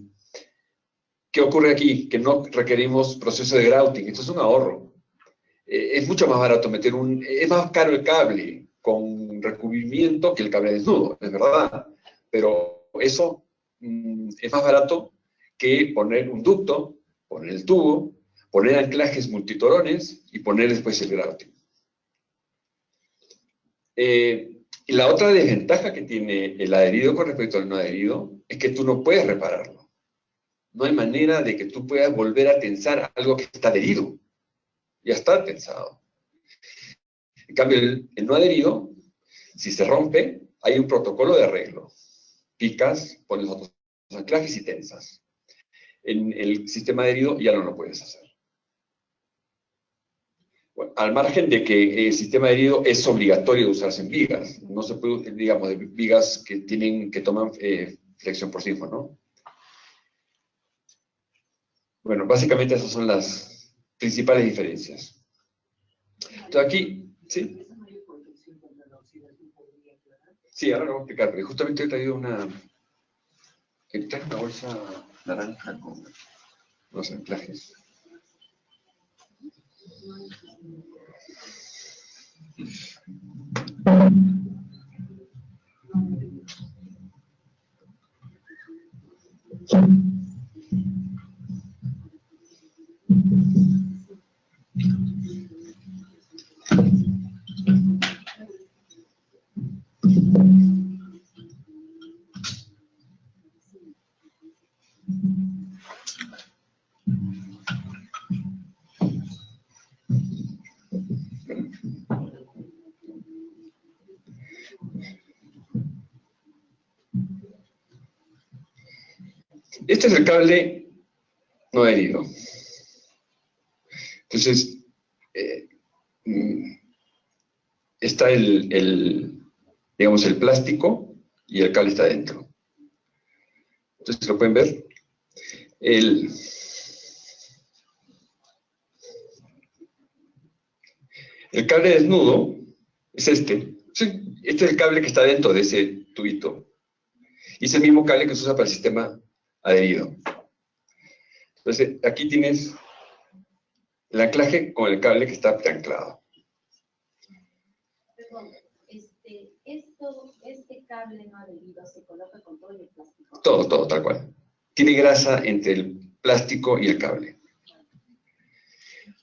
Speaker 3: ocurre aquí? Que no requerimos proceso de grouting. Esto es un ahorro. Es mucho más barato es más caro el cable con recubrimiento que el cable desnudo, es verdad. Pero eso es más barato que poner un ducto, poner el tubo, poner anclajes multitorones y poner después el grouting. Y la otra desventaja que tiene el adherido con respecto al no adherido es que tú no puedes repararlo. No hay manera de que tú puedas volver a tensar algo que está adherido. Ya está tensado. En cambio, el no adherido, si se rompe, hay un protocolo de arreglo. Picas, pones otros anclajes y tensas. En el sistema adherido ya no lo puedes hacer. Bueno, al margen de que el sistema adherido es obligatorio de usarse en vigas. No se puede, digamos, de vigas que toman flexión por sí, ¿no? Bueno, básicamente esas son las principales diferencias. Entonces aquí, ¿sí? Sí, ahora lo voy a explicar, pero justamente he traído una bolsa naranja con los anclajes. Este es el cable no adherido. Entonces, está digamos, el plástico y el cable está dentro. Entonces, ¿lo pueden ver? El cable desnudo es este. Sí, este es el cable que está dentro de ese tubito. Y es el mismo cable que se usa para el sistema adherido. Entonces, aquí tienes el anclaje con el cable que está preanclado.
Speaker 4: Perdón, este cable no adherido se coloca con todo el plástico.
Speaker 3: Todo, tal cual. Tiene grasa entre el plástico y el cable.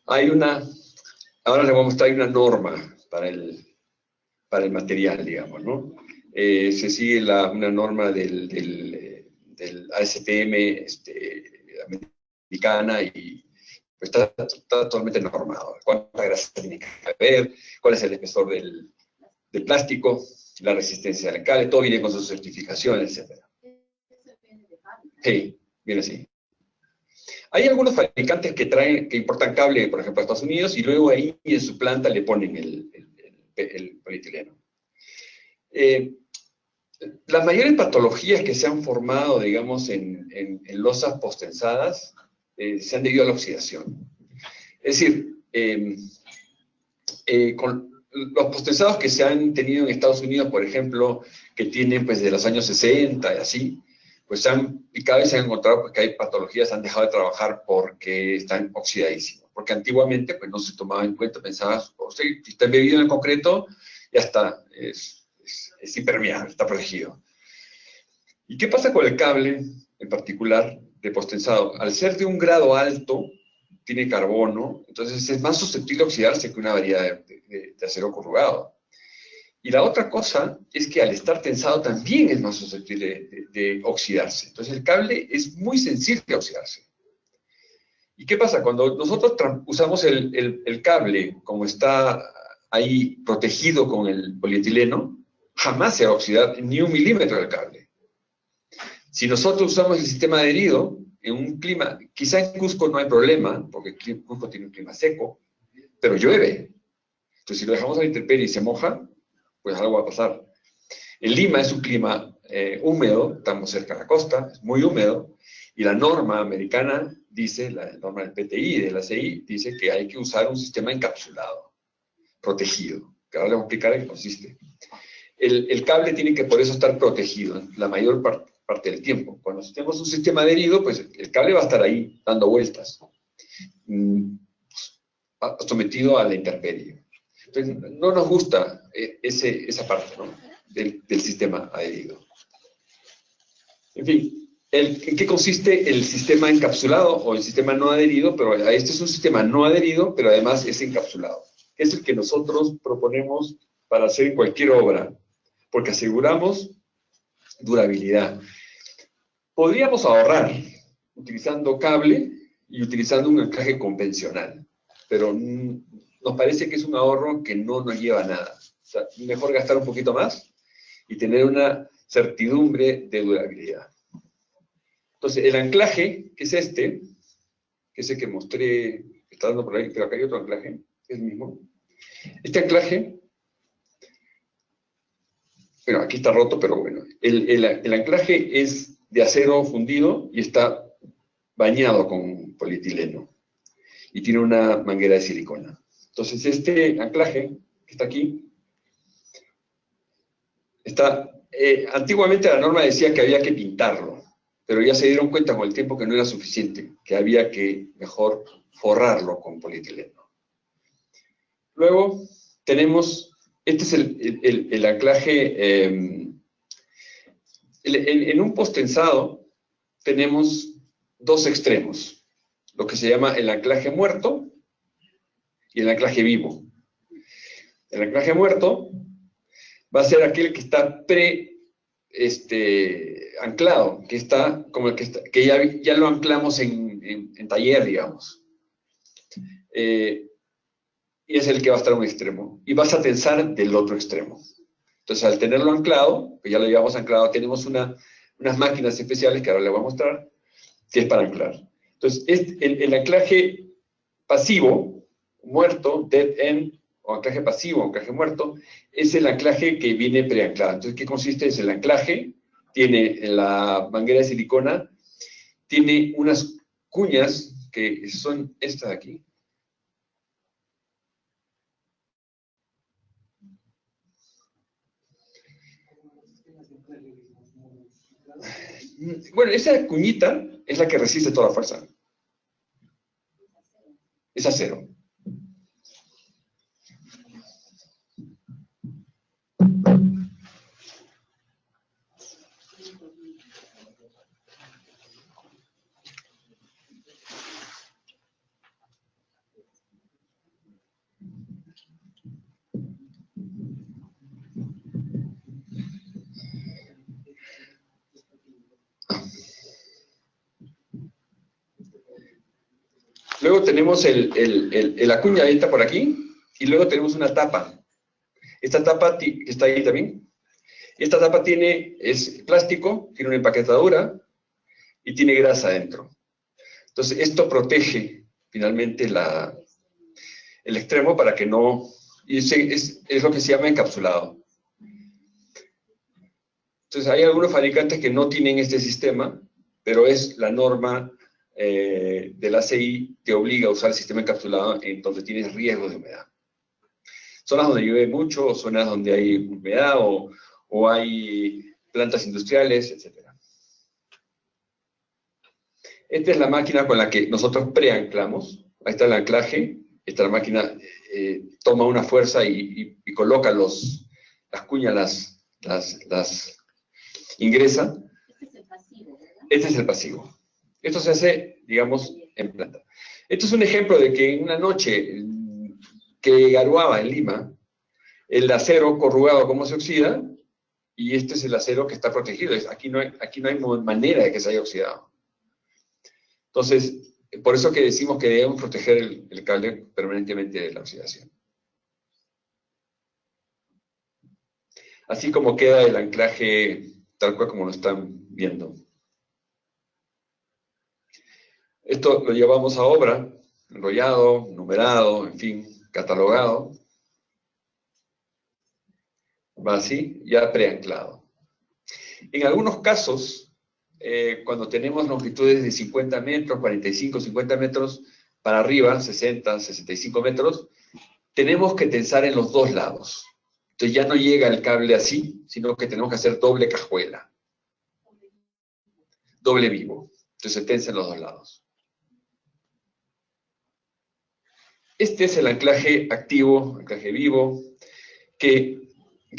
Speaker 3: Ahora les voy a mostrar, hay una norma para el material, digamos, ¿no? Se sigue una norma del ASTM americana y pues, está totalmente normado. ¿Cuánta grasa tiene que haber? ¿Cuál es el espesor del plástico? La resistencia del cable, todo viene con sus certificaciones, etc. Sí, viene así. Hay algunos fabricantes que importan cable, por ejemplo, a Estados Unidos, y luego ahí en su planta le ponen el polietileno. Las mayores patologías que se han formado, digamos, en losas postensadas, se han debido a la oxidación. Es decir, con los postensados que se han tenido en Estados Unidos, por ejemplo, que tienen pues de los años 60 y así, pues y cada vez se han encontrado pues, que hay patologías, han dejado de trabajar porque están oxidadísimos. Porque antiguamente pues no se tomaba en cuenta, pensabas, usted está embebido en el concreto, ya está, es impermeable, está protegido. ¿Y qué pasa con el cable, en particular, de postensado? Al ser de un grado alto, tiene carbono, entonces es más susceptible a oxidarse que una variedad de acero corrugado. Y la otra cosa es que al estar tensado también es más susceptible de oxidarse. Entonces el cable es muy sensible a oxidarse. ¿Y qué pasa? Cuando nosotros usamos el cable como está ahí protegido con el polietileno, jamás se va a oxidar ni 1 milímetro del cable. Si nosotros usamos el sistema adherido, en un clima, quizá en Cusco no hay problema, porque Cusco tiene un clima seco, pero llueve. Entonces si lo dejamos a la intemperie y se moja, pues algo va a pasar. En Lima es un clima húmedo, estamos cerca de la costa, es muy húmedo, y la norma americana dice, la norma del PTI, de la CI, dice que hay que usar un sistema encapsulado, protegido, que ahora les voy a explicar en qué consiste. El cable tiene que por eso estar protegido la mayor parte del tiempo. Cuando tenemos un sistema adherido, pues el cable va a estar ahí, dando vueltas, sometido a la intemperie. Entonces, no nos gusta esa parte, ¿no? del sistema adherido. En fin, ¿en qué consiste el sistema encapsulado o el sistema no adherido? Pero este es un sistema no adherido, pero además es encapsulado. Es el que nosotros proponemos para hacer cualquier obra, porque aseguramos durabilidad. Podríamos ahorrar utilizando cable y utilizando un anclaje convencional, pero nos parece que es un ahorro que no nos lleva a nada. O sea, mejor gastar un poquito más y tener una certidumbre de durabilidad. Entonces, el anclaje, que es este, que es el que mostré, que está dando por ahí, pero acá hay otro anclaje, es el mismo. Este anclaje, bueno, aquí está roto, pero bueno, el anclaje es de acero fundido y está bañado con polietileno. Y tiene una manguera de silicona. Entonces, este anclaje, que está aquí, antiguamente la norma decía que había que pintarlo, pero ya se dieron cuenta con el tiempo que no era suficiente, que había que mejor forrarlo con polietileno. Luego tenemos, este es el anclaje, en un postensado tenemos dos extremos, lo que se llama el anclaje muerto y el anclaje vivo. El anclaje muerto va a ser aquel que está anclado, que está como el que ya lo anclamos en taller, digamos. Y es el que va a estar en un extremo. Y vas a tensar del otro extremo. Entonces, al tenerlo anclado, pues ya lo llevamos anclado, tenemos unas máquinas especiales que ahora les voy a mostrar, que es para anclar. Entonces, el anclaje pasivo, muerto, dead end, o anclaje pasivo, anclaje muerto, es el anclaje que viene preanclado. Entonces, ¿qué consiste? Es el anclaje, tiene la manguera de silicona, tiene unas cuñas que son estas de aquí. Bueno, esa cuñita es la que resiste toda la fuerza. Es acero. Luego tenemos la cuña esta por aquí, y luego tenemos una tapa. Esta tapa que está ahí también. Esta tapa es plástico, tiene una empaquetadura y tiene grasa adentro. Entonces, esto protege finalmente el extremo para que no... Y es lo que se llama encapsulado. Entonces, hay algunos fabricantes que no tienen este sistema, pero es la norma de la ACI que obliga a usar el sistema encapsulado en donde tienes riesgo de humedad. Zonas donde llueve mucho, o zonas donde hay humedad, o hay plantas industriales, etc. Esta es la máquina con la que nosotros preanclamos. Ahí está el anclaje. Esta máquina toma una fuerza y coloca las cuñas, las ingresa.
Speaker 4: Este es el pasivo, ¿verdad?
Speaker 3: Este es el pasivo. Esto se hace, digamos, en planta. Esto es un ejemplo de que en una noche que garoaba en Lima, el acero corrugado como se oxida, y este es el acero que está protegido. Aquí no hay manera de que se haya oxidado. Entonces, por eso que decimos que debemos proteger el cable permanentemente de la oxidación. Así como queda el anclaje tal cual como lo están viendo. Esto lo llevamos a obra, enrollado, numerado, en fin, catalogado. Va así, ya preanclado. En algunos casos, cuando tenemos longitudes de 50 metros, 45, 50 metros, para arriba, 60, 65 metros, tenemos que tensar en los dos lados. Entonces ya no llega el cable así, sino que tenemos que hacer doble cajuela. Doble vivo. Entonces se tensa en los dos lados. Este es el anclaje activo, anclaje vivo, ¿qué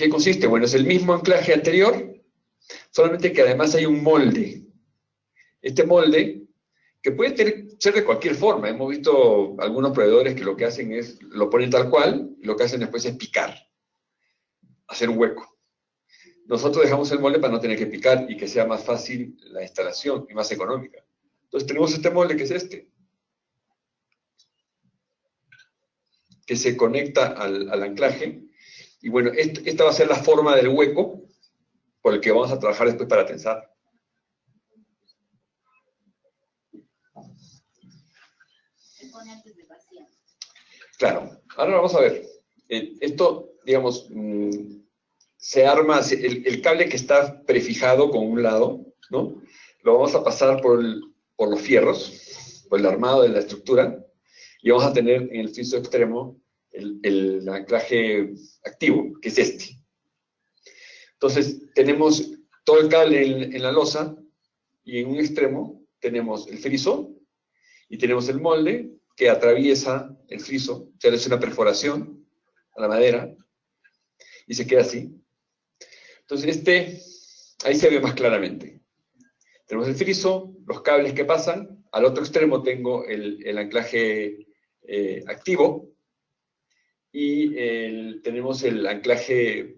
Speaker 3: consiste? Bueno, es el mismo anclaje anterior, solamente que además hay un molde. Este molde, que puede ser de cualquier forma. Hemos visto algunos proveedores que lo que hacen es, lo ponen tal cual, y lo que hacen después es picar, hacer un hueco. Nosotros dejamos el molde para no tener que picar y que sea más fácil la instalación y más económica. Entonces tenemos este molde que es este, que se conecta al anclaje. Y bueno, esta va a ser la forma del hueco por el que vamos a trabajar después para tensar.
Speaker 4: Se pone antes de vaciar.
Speaker 3: Claro, ahora vamos a ver. Esto, digamos, se arma, el cable que está prefijado con un lado, ¿no? Lo vamos a pasar por los fierros, por el armado de la estructura, y vamos a tener en el friso extremo el anclaje activo, que es este. Entonces, tenemos todo el cable en la losa, y en un extremo tenemos el friso, y tenemos el molde que atraviesa el friso, o sea, le hace una perforación a la madera, y se queda así. Entonces, ahí se ve más claramente. Tenemos el friso, los cables que pasan, al otro extremo tengo el anclaje activo, y tenemos el anclaje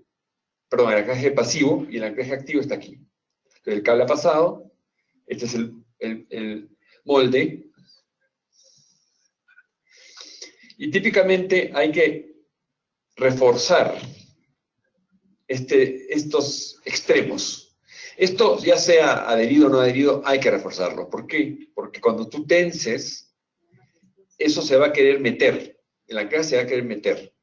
Speaker 3: pasivo, y el anclaje activo está aquí. Entonces, el cable ha pasado, este es el molde, y típicamente hay que reforzar estos extremos. Esto, ya sea adherido o no adherido, hay que reforzarlo. ¿Por qué? Porque cuando tú tenses, eso se va a querer meter, el anclaje se va a querer meter.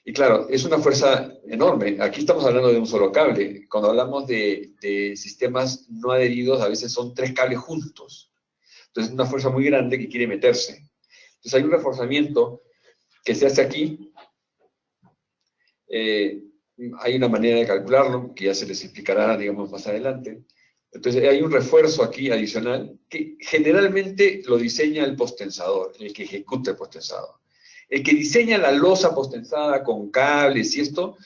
Speaker 3: Y claro, es una fuerza enorme. Aquí estamos hablando de un solo cable. Cuando hablamos de sistemas no adheridos, a veces son 3 cables juntos. Entonces es una fuerza muy grande que quiere meterse. Entonces hay un reforzamiento que se hace aquí. Hay una manera de calcularlo, que ya se les explicará, digamos, más adelante. Entonces hay un refuerzo aquí adicional, que generalmente lo diseña el postensador, el que ejecuta el postensador. El que diseña la losa postensada con cables y esto,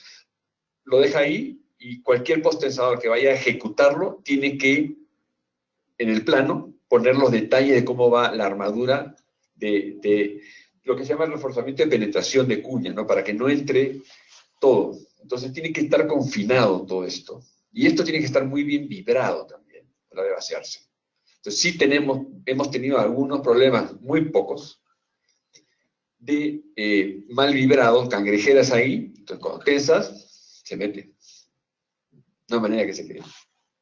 Speaker 3: lo deja ahí, y cualquier postensador que vaya a ejecutarlo tiene que, en el plano, poner los detalles de cómo va la armadura de lo que se llama el reforzamiento de penetración de cuña, ¿no? Para que no entre todo. Entonces tiene que estar confinado todo esto. Y esto tiene que estar muy bien vibrado también, para de vaciarse. Entonces sí hemos tenido algunos problemas, muy pocos, de mal vibrados, cangrejeras ahí. Entonces cuando tensas, se mete. No hay manera que se quede.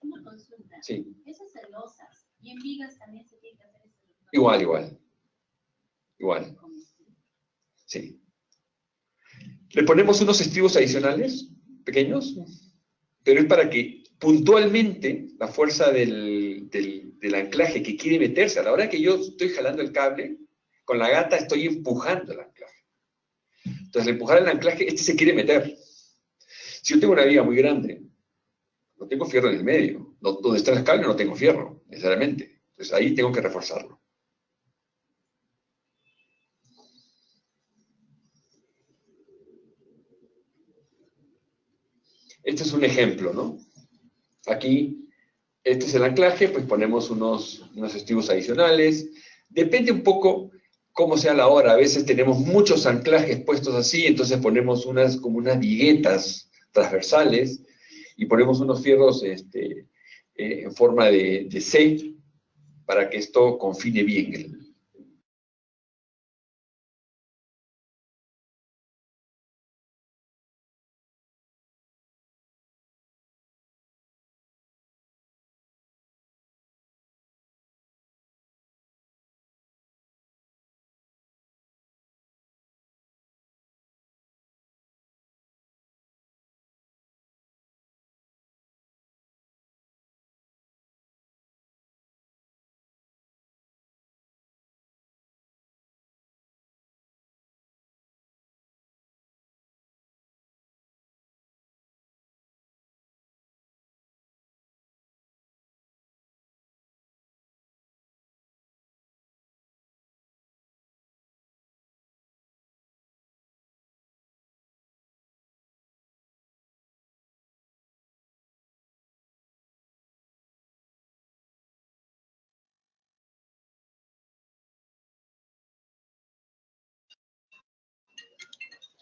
Speaker 4: Una consulta.
Speaker 3: Sí.
Speaker 4: Esas celosas y en vigas también se tiene que hacer ese
Speaker 3: Igual. Sí. Le ponemos unos estribos adicionales, pequeños, pero es para que puntualmente la fuerza del anclaje que quiere meterse, a la hora que yo estoy jalando el cable, con la gata estoy empujando el anclaje. Entonces, al empujar el anclaje, este se quiere meter. Si yo tengo una viga muy grande, no tengo fierro en el medio. Donde está el cable no tengo fierro, necesariamente. Entonces, ahí tengo que reforzarlo. Este es un ejemplo, ¿no? Aquí, este es el anclaje, pues ponemos unos estribos adicionales. Depende un poco cómo sea la hora. A veces tenemos muchos anclajes puestos así, entonces ponemos como unas viguetas transversales y ponemos unos fierros en forma de C para que esto confine bien.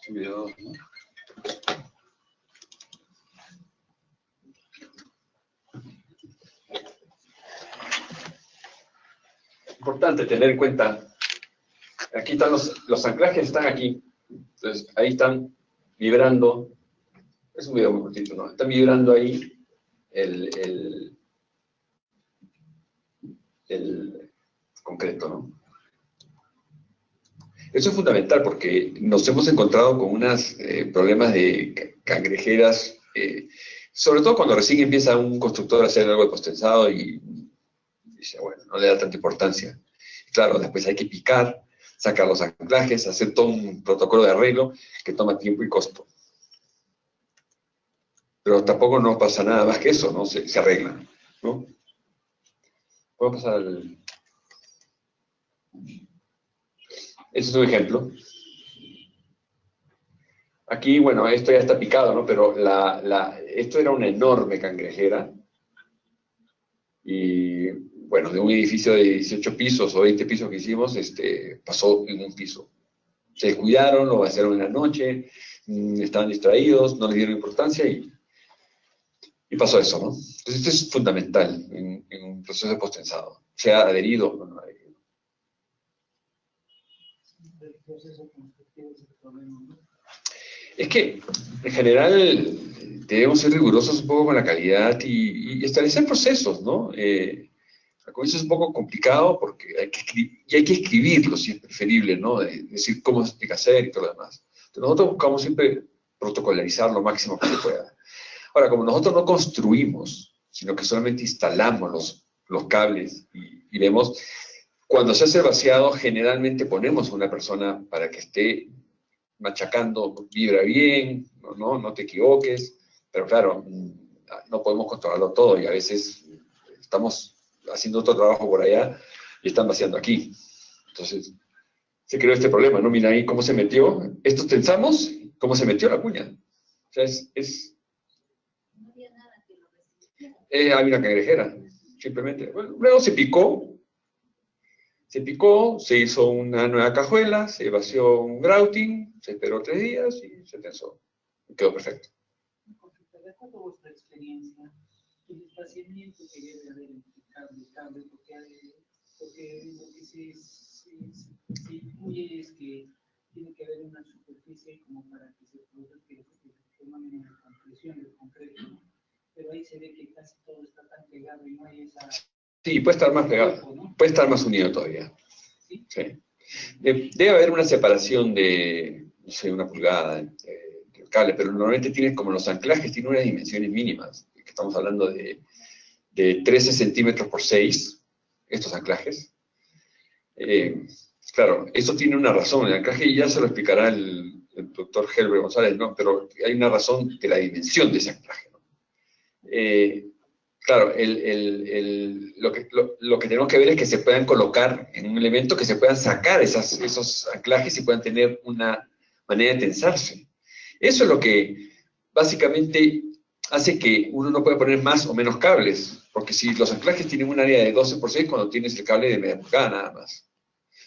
Speaker 3: ¿No? Importante tener en cuenta, aquí están los anclajes, están aquí, entonces ahí están vibrando, es un video muy cortito, ¿no? Están vibrando ahí el concreto, ¿no? Eso es fundamental porque nos hemos encontrado con unos problemas de cangrejeras, sobre todo cuando recién empieza un constructor a hacer algo de postensado y dice, bueno, no le da tanta importancia. Claro, después hay que picar, sacar los anclajes, hacer todo un protocolo de arreglo que toma tiempo y costo. Pero tampoco no pasa nada más que eso, ¿no? Se arregla, ¿no? Puedo pasar al... Este es un ejemplo. Aquí, bueno, esto ya está picado, ¿no? Pero esto era una enorme cangrejera. Y, bueno, de un edificio de 18 pisos o 20 pisos que hicimos, pasó en un piso. Se descuidaron, lo vaciaron en la noche, estaban distraídos, no le dieron importancia y pasó eso, ¿no? Entonces, esto es fundamental en un proceso de postensado. Sea adherido o no adherido. Es que, en general, debemos ser rigurosos un poco con la calidad y establecer procesos, ¿no? Al comienzo es un poco complicado porque hay que escribirlo, si es preferible, ¿no? Decir cómo se tiene que hacer y todo lo demás. Entonces, nosotros buscamos siempre protocolarizar lo máximo que se pueda. Ahora, como nosotros no construimos, sino que solamente instalamos los cables y vemos, cuando se hace el vaciado, generalmente ponemos a una persona para que esté machacando, vibra bien, no te equivoques, pero claro, no podemos controlarlo todo y a veces estamos haciendo otro trabajo por allá y están vaciando aquí. Entonces, se creó este problema, ¿no? Mira ahí cómo se metió, estos tensamos, cómo se metió la cuña. O sea,
Speaker 4: No había nada que lo resistiera.
Speaker 3: había una cangrejera, simplemente. Bueno, luego se picó, se hizo una nueva cajuela, se vació un grouting, se esperó 3 días y se tensó. Quedó perfecto.
Speaker 5: De acuerdo a vuestra experiencia, el espaciamiento que debe haber entre cable, porque lo que se incluye es que tiene que haber una superficie como para que se produzca el fenómeno de compresión del concreto, ¿no? Pero ahí se ve que casi todo está tan pegado y no hay esa...
Speaker 3: Sí, puede estar más pegado, puede estar más unido todavía. Sí. Debe haber una separación de, no sé, 1 pulgada del cable, pero normalmente tienen, como los anclajes, tienen unas dimensiones mínimas. Estamos hablando de 13 centímetros por 6, estos anclajes. Claro, eso tiene una razón. El anclaje ya se lo explicará el doctor Helber González, ¿no? Pero hay una razón de la dimensión de ese anclaje, ¿no? Claro, lo que tenemos que ver es que se puedan colocar en un elemento, que se puedan sacar esos anclajes y puedan tener una manera de tensarse. Eso es lo que básicamente hace que uno no pueda poner más o menos cables, porque si los anclajes tienen un área de 12 por 6, cuando tienes el cable de media pulgada nada más.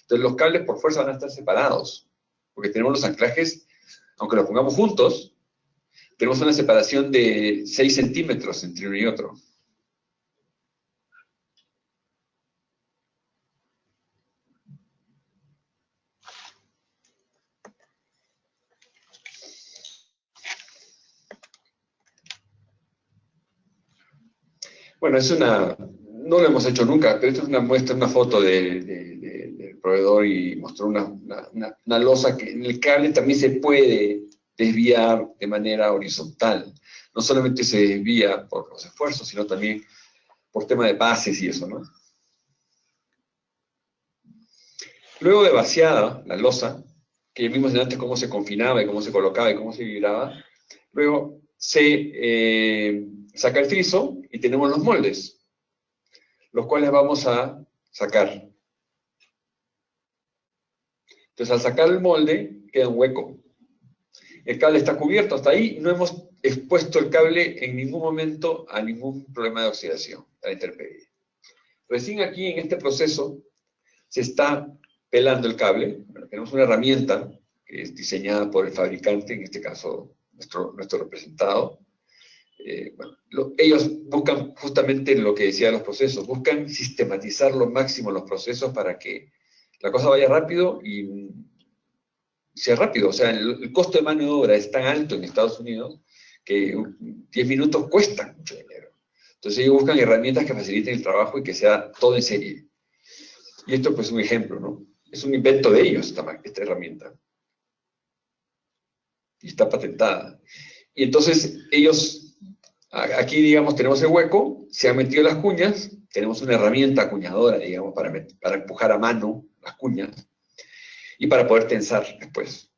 Speaker 3: Entonces los cables por fuerza van a estar separados, porque tenemos los anclajes, aunque los pongamos juntos, tenemos una separación de 6 centímetros entre uno y otro. Bueno, no lo hemos hecho nunca, pero esto es una muestra, una foto del proveedor, y mostró una losa que en el cable también se puede desviar de manera horizontal. No solamente se desvía por los esfuerzos, sino también por tema de bases y eso, ¿no? Luego de vaciada la losa, que vimos antes cómo se confinaba y cómo se colocaba y cómo se vibraba, luego se saca el friso y tenemos los moldes, los cuales vamos a sacar. Entonces, al sacar el molde, queda un hueco. El cable está cubierto hasta ahí, no hemos expuesto el cable en ningún momento a ningún problema de oxidación, a la intemperie. Recién aquí, en este proceso, se está pelando el cable. Bueno, tenemos una herramienta que es diseñada por el fabricante, en este caso, nuestro representado. Bueno, ellos buscan justamente lo que decía de los procesos, buscan sistematizar lo máximo los procesos para que la cosa vaya rápido y sea rápido. O sea, el costo de mano de obra es tan alto en Estados Unidos que 10 minutos cuestan mucho dinero. Entonces ellos buscan herramientas que faciliten el trabajo y que sea todo en serie. Y esto pues es un ejemplo, ¿no? Es un invento de ellos, esta herramienta. Y está patentada. Y entonces ellos, aquí digamos tenemos el hueco, se han metido las cuñas, tenemos una herramienta acuñadora, digamos, para empujar a mano las cuñas y para poder tensar después.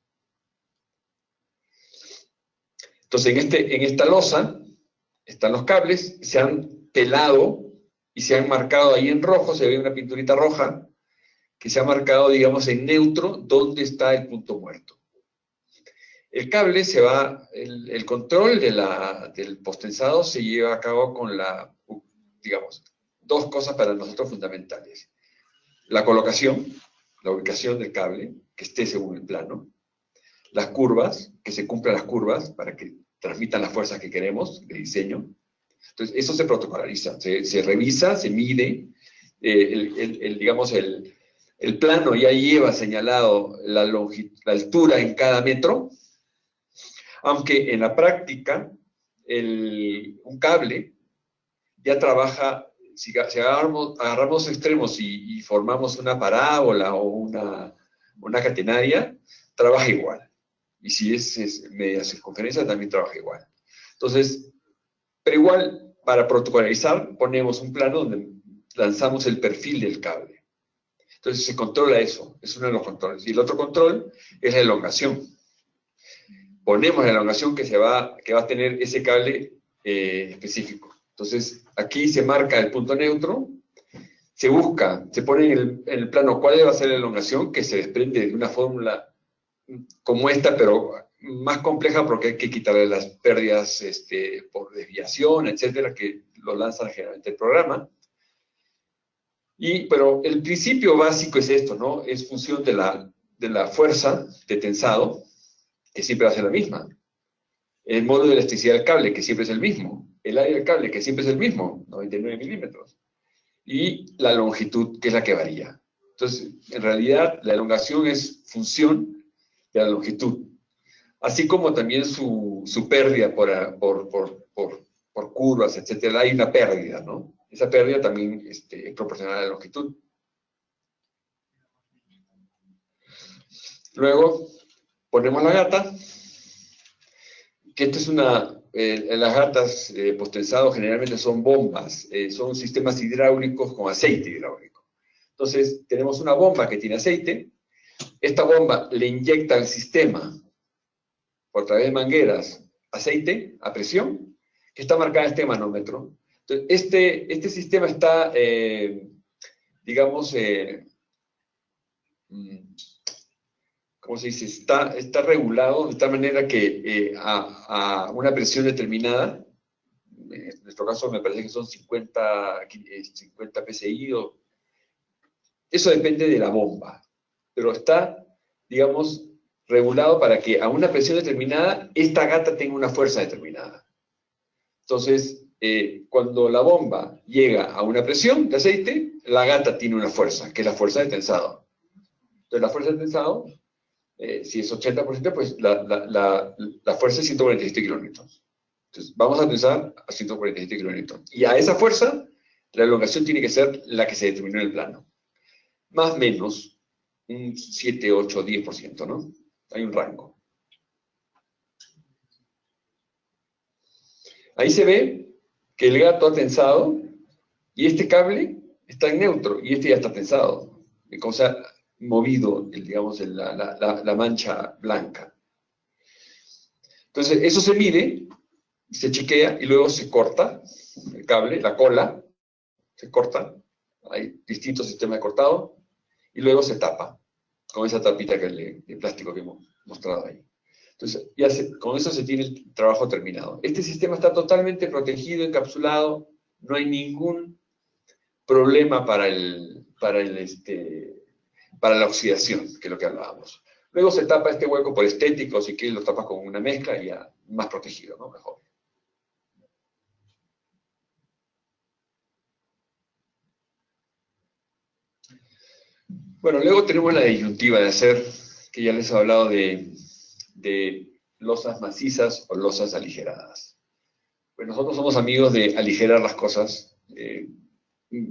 Speaker 3: Entonces en esta losa están los cables, se han pelado y se han marcado ahí en rojo, se ve una pinturita roja, que se ha marcado, digamos, en neutro, donde está el punto muerto. El cable se va, el control del postensado se lleva a cabo con digamos, 2 cosas para nosotros fundamentales. La colocación, la ubicación del cable, que esté según el plano. Las curvas, que se cumplan las curvas para que transmitan las fuerzas que queremos de diseño. Entonces, eso se protocolariza, se revisa, se mide, digamos, el plano ya lleva señalado la altura en cada metro, aunque en la práctica un cable ya trabaja, si agarramos extremos y formamos una parábola o una catenaria, trabaja igual. Y si es media circunferencia, también trabaja igual. Entonces, pero igual, para protocolarizar, ponemos un plano donde lanzamos el perfil del cable. Entonces se controla eso, es uno de los controles. Y el otro control es la elongación. Ponemos la elongación que va a tener ese cable específico. Entonces aquí se marca el punto neutro, se pone en el plano cuál va a ser la elongación, que se desprende de una fórmula como esta, pero más compleja porque hay que quitarle las pérdidas por desviación, etcétera, que lo lanza generalmente el programa. Pero el principio básico es esto, ¿no? Es función de la fuerza de tensado, que siempre va a ser la misma. El módulo de elasticidad del cable, que siempre es el mismo. El área del cable, que siempre es el mismo, 99 milímetros. Y la longitud, que es la que varía. Entonces, en realidad, la elongación es función de la longitud. Así como también su pérdida por curvas, etcétera. Hay una pérdida, ¿no? Esa pérdida también es proporcional a la longitud. Luego ponemos la gata, que esto es las gatas postensados generalmente son bombas, son sistemas hidráulicos con aceite hidráulico. Entonces tenemos una bomba que tiene aceite, esta bomba le inyecta al sistema, por través de mangueras, aceite a presión, que está marcada en este manómetro. Entonces, este sistema está, digamos, ¿cómo se dice? Está regulado de tal manera que a una presión determinada, en nuestro caso me parece que son 50 psi, eso depende de la bomba, pero está, digamos, regulado para que a una presión determinada, esta gata tenga una fuerza determinada. Entonces, cuando la bomba llega a una presión de aceite, la gata tiene una fuerza, que es la fuerza de tensado. Entonces, la fuerza de tensado, si es 80%, pues la fuerza es 147 kilonewtons. Entonces, vamos a tensar a 147 kilonewtons. Y a esa fuerza, la elongación tiene que ser la que se determinó en el plano. Más o menos, un 7, 8, 10%, ¿no? Hay un rango. Ahí se ve que el gato ha tensado y este cable está en neutro y este ya está tensado. Como se ha movido, digamos, la mancha blanca. Entonces, eso se mide, se chequea y luego se corta el cable, la cola, se corta. Hay distintos sistemas de cortado y luego se tapa con esa tapita de plástico que hemos mostrado ahí. Entonces, con eso se tiene el trabajo terminado. Este sistema está totalmente protegido, encapsulado, no hay ningún problema para la oxidación, que es lo que hablábamos. Luego se tapa este hueco por estético, si quieres lo tapas con una mezcla y ya más protegido, ¿no? Mejor. Bueno, luego tenemos la disyuntiva de hacer, que ya les he hablado de losas macizas o losas aligeradas. Pues nosotros somos amigos de aligerar las cosas,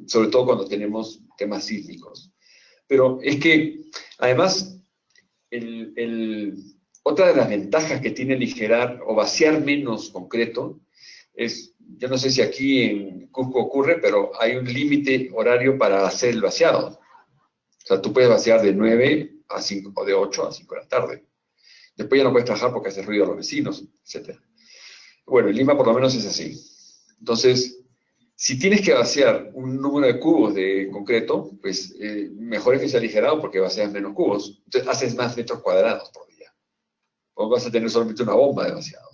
Speaker 3: sobre todo cuando tenemos temas sísmicos. Pero es que, además, otra de las ventajas que tiene aligerar o vaciar menos concreto es, yo no sé si aquí en Cusco ocurre, pero hay un límite horario para hacer el vaciado. O sea, tú puedes vaciar de 9 a 5, o de 8 a 5 de la tarde. Después ya no puedes trabajar porque hace ruido a los vecinos, etc. Bueno, en Lima por lo menos es así. Entonces, si tienes que vaciar un número de cubos de concreto, pues mejor es que sea aligerado porque vacias menos cubos. Entonces, haces más metros cuadrados por día. O vas a tener solamente una bomba de vaciado.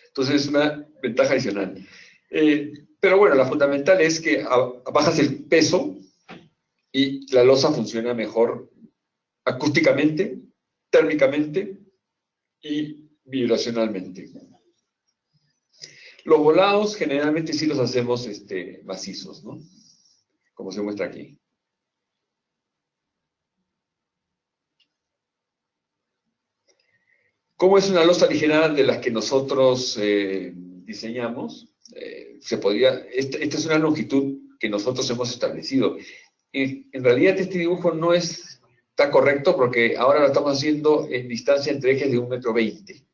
Speaker 3: Entonces, es una ventaja adicional. Pero bueno, la fundamental es que bajas el peso y la losa funciona mejor acústicamente, térmicamente y vibracionalmente. Los volados generalmente sí los hacemos macizos, ¿no? Como se muestra aquí. ¿Cómo es una losa aligerada de las que nosotros diseñamos? Esta es una longitud que nosotros hemos establecido. En realidad este dibujo no está correcto porque ahora lo estamos haciendo en distancia entre ejes de 1,20 m.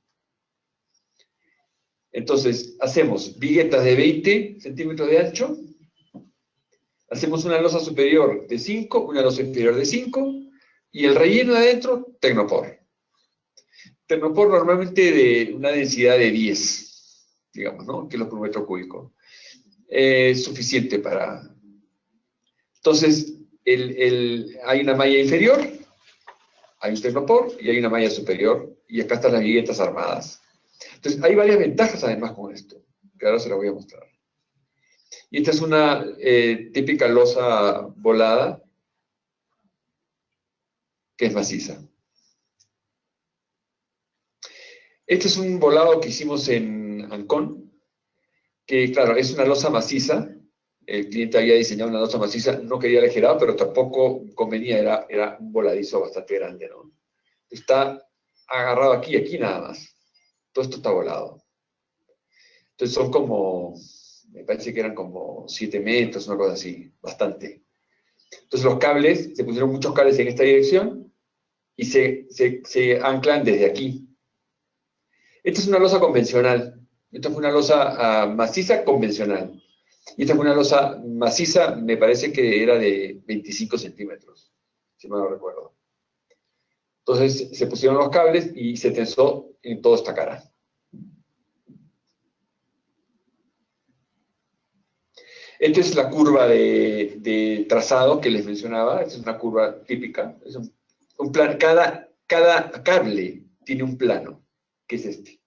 Speaker 3: Entonces, hacemos viguetas de 20 centímetros de ancho, hacemos una losa superior de 5, una losa inferior de 5, y el relleno de adentro, Tecnopor. Tecnopor normalmente de una densidad de 10, digamos, ¿no? Kilos por metro cúbico. Suficiente para... Entonces, hay una malla inferior, hay un Tecnopor, y hay una malla superior, y acá están las viguetas armadas. Entonces, hay varias ventajas además con esto, que ahora se las voy a mostrar. Y esta es una típica losa volada, que es maciza. Este es un volado que hicimos en Ancón, que claro, es una losa maciza. El cliente había diseñado una losa maciza, no quería aligerado, pero tampoco convenía, era un voladizo bastante grande, ¿no? Está agarrado aquí nada más. Todo esto está volado. Entonces son como, me parece que eran como 7 metros, una cosa así, bastante. Entonces los cables, se pusieron muchos cables en esta dirección, y se anclan desde aquí. Esta es una losa convencional. Esta fue una losa maciza convencional. Y esta fue una losa maciza, me parece que era de 25 centímetros, si mal no recuerdo. Entonces se pusieron los cables y se tensó en toda esta cara. Esta es la curva de trazado que les mencionaba. Esta es una curva típica. Es un plan. Cada cable tiene un plano, que es este.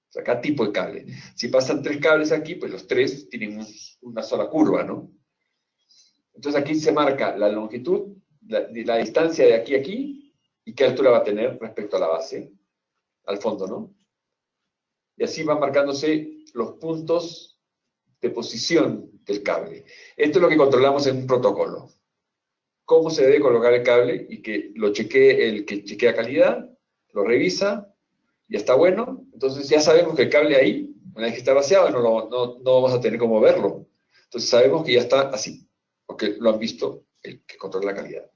Speaker 3: O sea, cada tipo de cable. Si pasan 3 cables aquí, pues los 3 tienen una sola curva, ¿no? Entonces aquí se marca la longitud, la distancia de aquí a aquí, y qué altura va a tener respecto a la base, al fondo, ¿no? Y así van marcándose los puntos de posición del cable. Esto es lo que controlamos en un protocolo. Cómo se debe colocar el cable y que lo chequee el que chequea calidad, lo revisa, ya está bueno. Entonces ya sabemos que el cable ahí, una vez que está vaciado, no vamos a tener cómo verlo. Entonces sabemos que ya está así, porque lo han visto el que controla la calidad.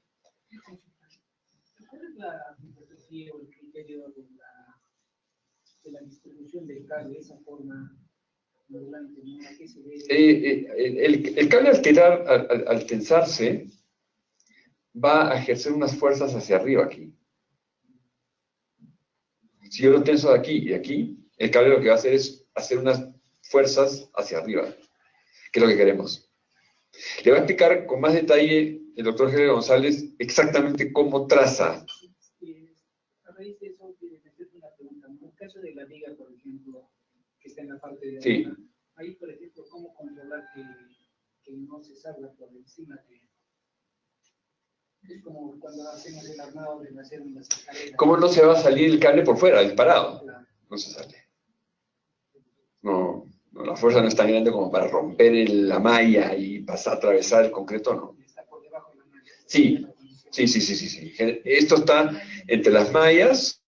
Speaker 5: ¿Cuál es la filosofía o el criterio de la distribución del cable de esa forma modulante, ¿no? ¿A qué se debe?
Speaker 3: El cable al tensarse va a ejercer unas fuerzas hacia arriba aquí. Si yo lo tenso de aquí y aquí, el cable lo que va a hacer es hacer unas fuerzas hacia arriba, que es lo que queremos. Le va a explicar con más detalle el doctor Gerardo González exactamente cómo traza.
Speaker 5: A raíz de eso, quiero hacerte una pregunta. En el caso de la viga, por ejemplo, que está en la parte de
Speaker 3: Sí.
Speaker 5: arriba, ahí, por ejemplo, ¿cómo controlar que no se salga por encima? Es como cuando hacemos el armado de hacer unas escaleras.
Speaker 3: ¿Cómo no se va a salir el cable por fuera, disparado?
Speaker 5: Claro.
Speaker 3: No se sale. No, la fuerza no es tan grande como para romper la malla y pasar a atravesar el concreto, no.
Speaker 5: Está por debajo de la malla.
Speaker 3: Sí. Esto está entre las mallas.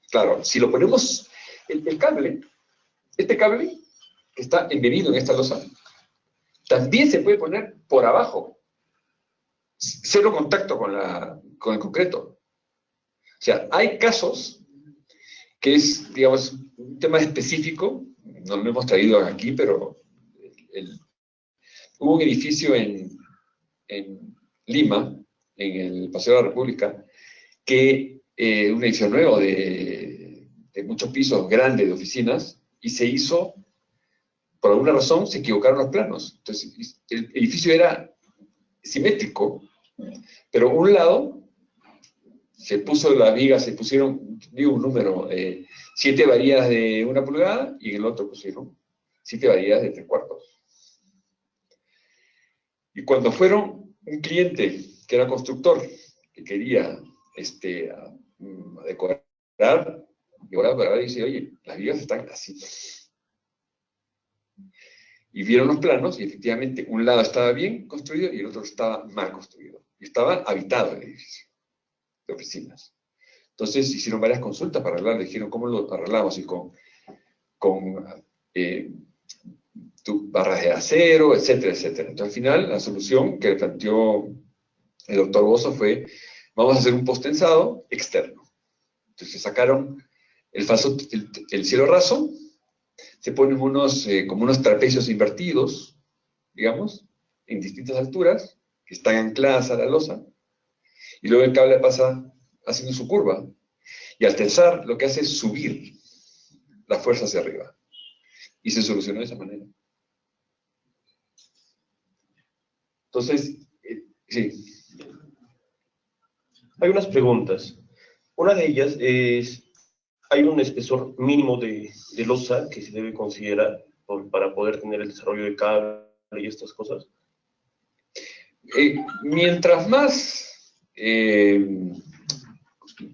Speaker 3: Claro, si lo ponemos, el cable, este cable que está embebido en esta losa, también se puede poner por abajo. Cero contacto con el concreto. O sea, hay casos que es, digamos, un tema específico, no lo hemos traído aquí, pero hubo un edificio en Lima, en el Paseo de la República, que un edificio nuevo de muchos pisos, grande, de oficinas, y se hizo, por alguna razón, se equivocaron los planos. Entonces, el edificio era simétrico, pero un lado se puso las vigas, se pusieron, digo un número, 7 varillas de 1 pulgada, y en el otro pusieron 7 varillas de 3/4. Y cuando fueron un cliente que era constructor, que quería decorar, y dice, oye, las vigas están así. Y vieron los planos, y efectivamente un lado estaba bien construido y el otro estaba mal construido. Y estaba habitado el edificio de oficinas. Entonces hicieron varias consultas para arreglarlo, dijeron cómo lo arreglamos, y con barras de acero, etcétera, etcétera. Entonces al final la solución que planteó el doctor Bozo fue, vamos a hacer un postensado externo. Entonces sacaron el cielo raso, se ponen como unos trapecios invertidos, digamos, en distintas alturas, que están ancladas a la losa, y luego el cable pasa haciendo su curva, y al tensar lo que hace es subir la fuerza hacia arriba, y se solucionó de esa manera. Entonces, sí.
Speaker 2: Hay unas preguntas. Una de ellas es, ¿hay un espesor mínimo de losa que se debe considerar para poder tener el desarrollo de cable y estas cosas?
Speaker 3: Mientras más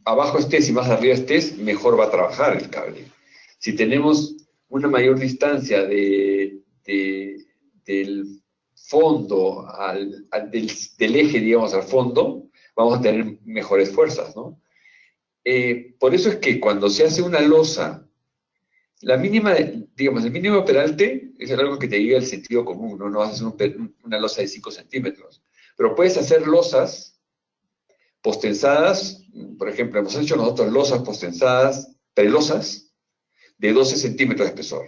Speaker 3: abajo estés y más arriba estés, mejor va a trabajar el cable. Si tenemos una mayor distancia del fondo, del eje, digamos, al fondo, vamos a tener mejores fuerzas, ¿no? Por eso es que cuando se hace una losa, la mínima, digamos, el mínimo peralte es algo que te diga el sentido común, ¿no? No haces una losa de 5 centímetros. Pero puedes hacer losas Postensadas, por ejemplo, hemos hecho nosotros losas postensadas, prelosas, de 12 centímetros de espesor.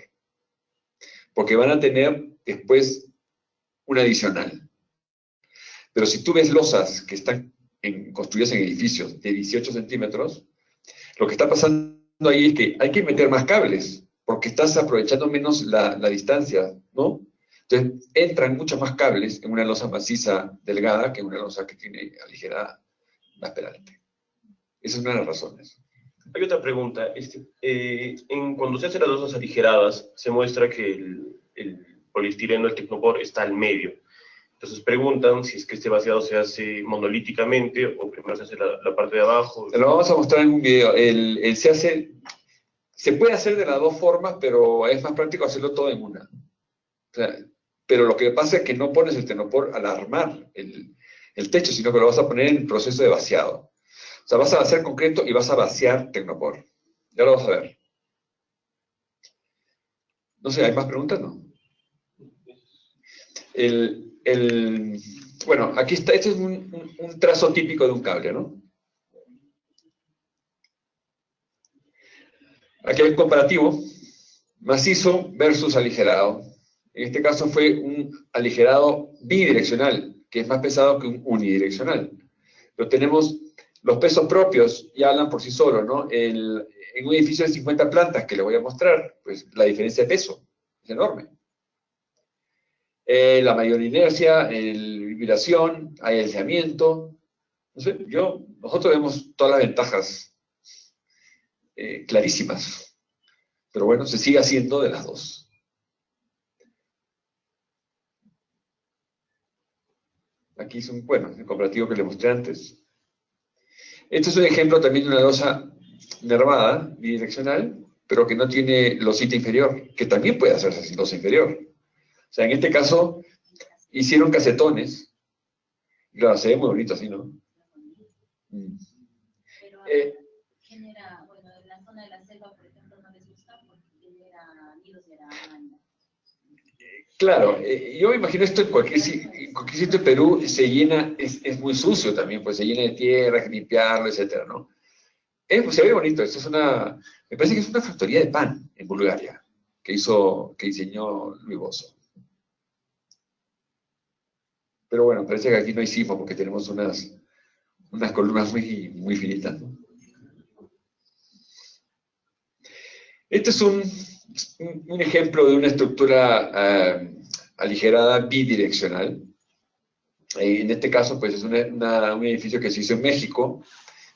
Speaker 3: Porque van a tener después un adicional. Pero si tú ves losas que están construidas en edificios de 18 centímetros, lo que está pasando ahí es que hay que meter más cables, porque estás aprovechando menos la distancia, ¿no? Entonces, entran muchos más cables en una losa maciza delgada que en una losa que tiene aligerada más peralite. Esa es una de las razones.
Speaker 2: Hay otra pregunta. Cuando se hacen las losas aligeradas, se muestra que el poliestireno, el Tecnopor, está al medio. Entonces preguntan si es que este vaciado se hace monolíticamente o primero se hace la parte de abajo.
Speaker 3: Lo vamos a mostrar en un video. Se puede hacer de las dos formas, pero es más práctico hacerlo todo en una. O sea, pero lo que pasa es que no pones el Tecnopor al armar el techo, sino que lo vas a poner en el proceso de vaciado. O sea, vas a vaciar concreto y vas a vaciar Tecnopor. Ya lo vas a ver. No sé, ¿hay más preguntas? No. Bueno, aquí está, este es un trazo típico de un cable, ¿no? Aquí hay un comparativo, macizo versus aligerado. En este caso fue un aligerado bidireccional, que es más pesado que un unidireccional. Pero tenemos los pesos propios, ya hablan por sí solos, ¿no? En un edificio de 50 plantas, que les voy a mostrar, pues la diferencia de peso es enorme. La mayor inercia, vibración, hay aislamiento. No sé, nosotros vemos todas las ventajas clarísimas. Pero bueno, se sigue haciendo de las dos. Aquí es el comparativo que les mostré antes. Este es un ejemplo también de una losa nervada, bidireccional, pero que no tiene losita inferior, que también puede hacerse sin losa inferior. O sea, en este caso, hicieron casetones. Claro, se ve muy bonito así, ¿no?
Speaker 4: Pero genera, bueno, en la zona de la selva, por ejemplo, no les gusta porque genera nidos de araña.
Speaker 3: Claro, yo me imagino esto en cualquier sitio de Perú se llena, es muy sucio también, pues se llena de tierra, hay que limpiarlo, etcétera, ¿no? Pues se ve bonito, me parece que es una factoría de pan en Bulgaria, que diseñó Luis Bozo. Pero bueno, parece que aquí no hay sismo porque tenemos unas columnas muy, muy finitas, ¿no? Este es un ejemplo de una estructura aligerada bidireccional. En este caso, pues es un edificio que se hizo en México,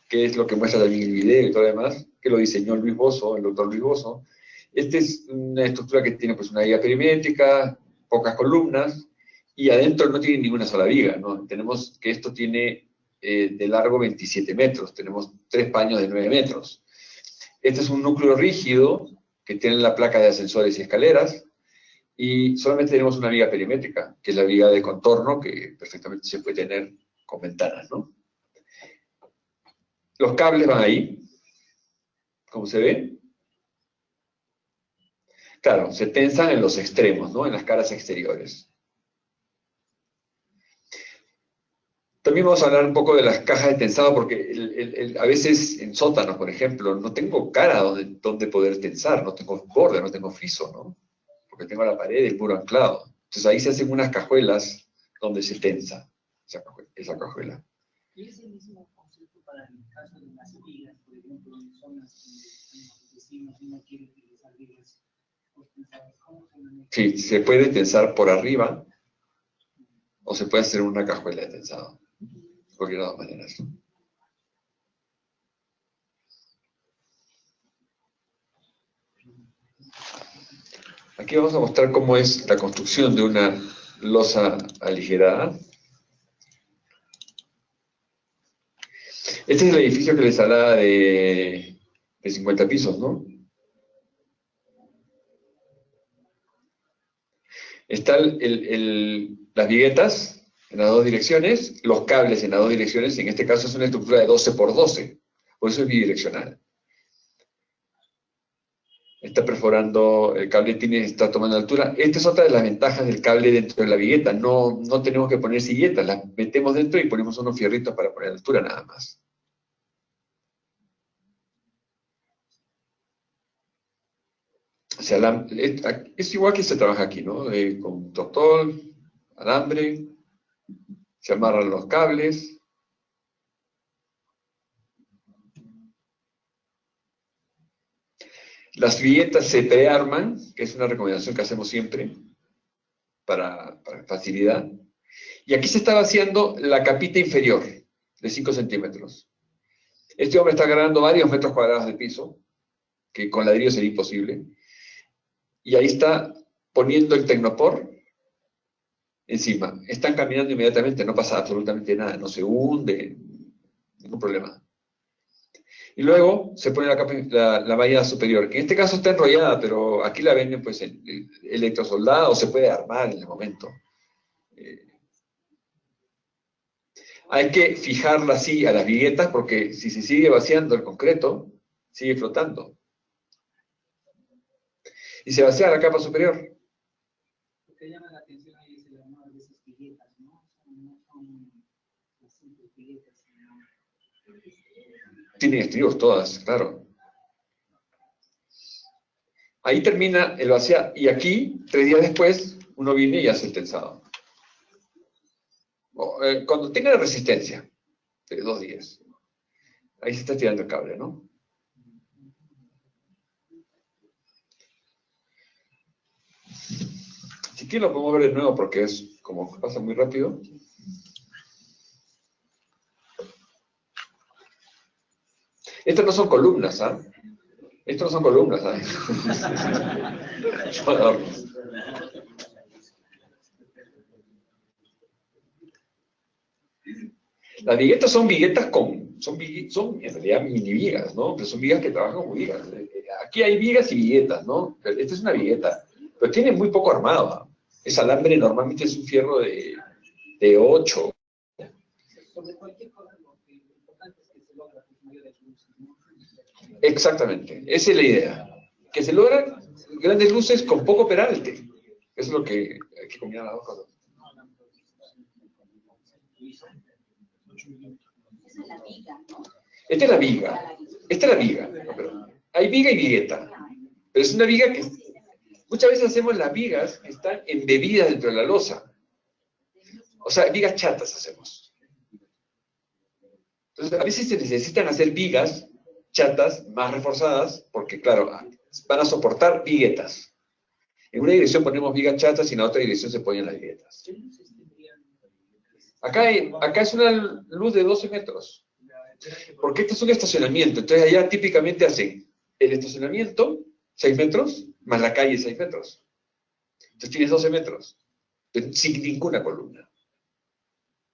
Speaker 3: que es lo que muestra también el video y todo lo demás, que lo diseñó Luis Bozo, el doctor Luis Bozo. Esta es una estructura que tiene pues una viga perimétrica, pocas columnas, y adentro no tiene ninguna sola viga, ¿no? Tenemos que esto tiene de largo 27 metros, tenemos 3 paños de 9 metros. Este es un núcleo rígido que tiene la placa de ascensores y escaleras, y solamente tenemos una viga perimétrica, que es la viga de contorno, que perfectamente se puede tener con ventanas, ¿no? Los cables van ahí, como se ve. Claro, se tensan en los extremos, ¿no? En las caras exteriores. También vamos a hablar un poco de las cajas de tensado, porque a veces en sótanos, por ejemplo, no tengo cara donde poder tensar, no tengo borde, no tengo friso, ¿no? Porque tengo la pared y el muro anclado. Entonces ahí se hacen unas cajuelas donde se tensa esa cajuela.
Speaker 5: ¿Y es el mismo concepto para el caso de las vigas, por ejemplo, en zonas donde los vecinos no quieren que les vigas tensadas? ¿Cómo se maneja?
Speaker 3: Sí, se puede tensar por arriba o se puede hacer una cajuela de tensado. De cualquier de las maneras. Aquí vamos a mostrar cómo es la construcción de una losa aligerada. Este es el edificio que les hablaba de 50 pisos, ¿no? Están las viguetas en las dos direcciones, los cables en las dos direcciones, y en este caso es una estructura de 12 por 12, por eso es bidireccional. está perforando, el cable está tomando altura. Esta es otra de las ventajas del cable dentro de la vigueta. No tenemos que poner silletas, las metemos dentro y ponemos unos fierritos para poner altura nada más. O sea, es igual que se trabaja aquí, ¿no? Con tortol, alambre, se amarran los cables. Las viguetas se prearman, que es una recomendación que hacemos siempre para facilidad. Y aquí se está vaciando la capita inferior de 5 centímetros. Este hombre está ganando varios metros cuadrados de piso, que con ladrillo sería imposible. Y ahí está poniendo el tecnopor encima. Están caminando inmediatamente, no pasa absolutamente nada, no se hunde, ningún problema. Y luego se pone la valla superior, que en este caso está enrollada, pero aquí la venden pues electrosoldada o se puede armar en el momento. Hay que fijarla así a las viguetas porque si se sigue vaciando el concreto, sigue flotando. Y se vacía la capa superior.
Speaker 5: Lo que llama la atención ahí es el armado de esas viguetas, ¿no? No son las simples viguetas, sino...
Speaker 3: Tienen estribos todas, claro. Ahí termina el vaciado. Y aquí, 3 días después, uno viene y hace el tensado. Cuando tenga la resistencia, de 2 días. Ahí se está tirando el cable, ¿no? Si quieren lo podemos ver de nuevo porque es como pasa muy rápido. Estas no son columnas, ¿ah? Estas no son columnas, ¿ah? Son adornos. Las viguetas son viguetas son en realidad mini vigas, ¿no? Pero son vigas que trabajan como vigas. Aquí hay vigas y viguetas, ¿no? Esta es una vigueta, pero tiene muy poco armado, ¿ah? Es alambre, normalmente es un fierro de 8.
Speaker 5: Sobre cualquier cosa, lo importante es que se logra con mayores luces, ¿no?
Speaker 3: Exactamente, esa es la idea. Que se logran grandes luces con poco peralte. Eso es lo que hay que combinar las dos cosas.
Speaker 4: Esa es la viga, ¿no?
Speaker 3: Esta es la viga. Esta es la viga. No, pero hay viga y vigueta. Pero es una viga que... Muchas veces hacemos las vigas que están embebidas dentro de la losa. O sea, vigas chatas hacemos. Entonces, a veces se necesitan hacer vigas chatas más reforzadas, porque claro, van a soportar viguetas. En una dirección ponemos vigas chatas y en la otra dirección se ponen las viguetas. Acá es una luz de 12 metros. Porque este es un estacionamiento. Entonces allá típicamente hacen el estacionamiento, 6 metros, más la calle 6 metros. Entonces tienes 12 metros, sin ninguna columna.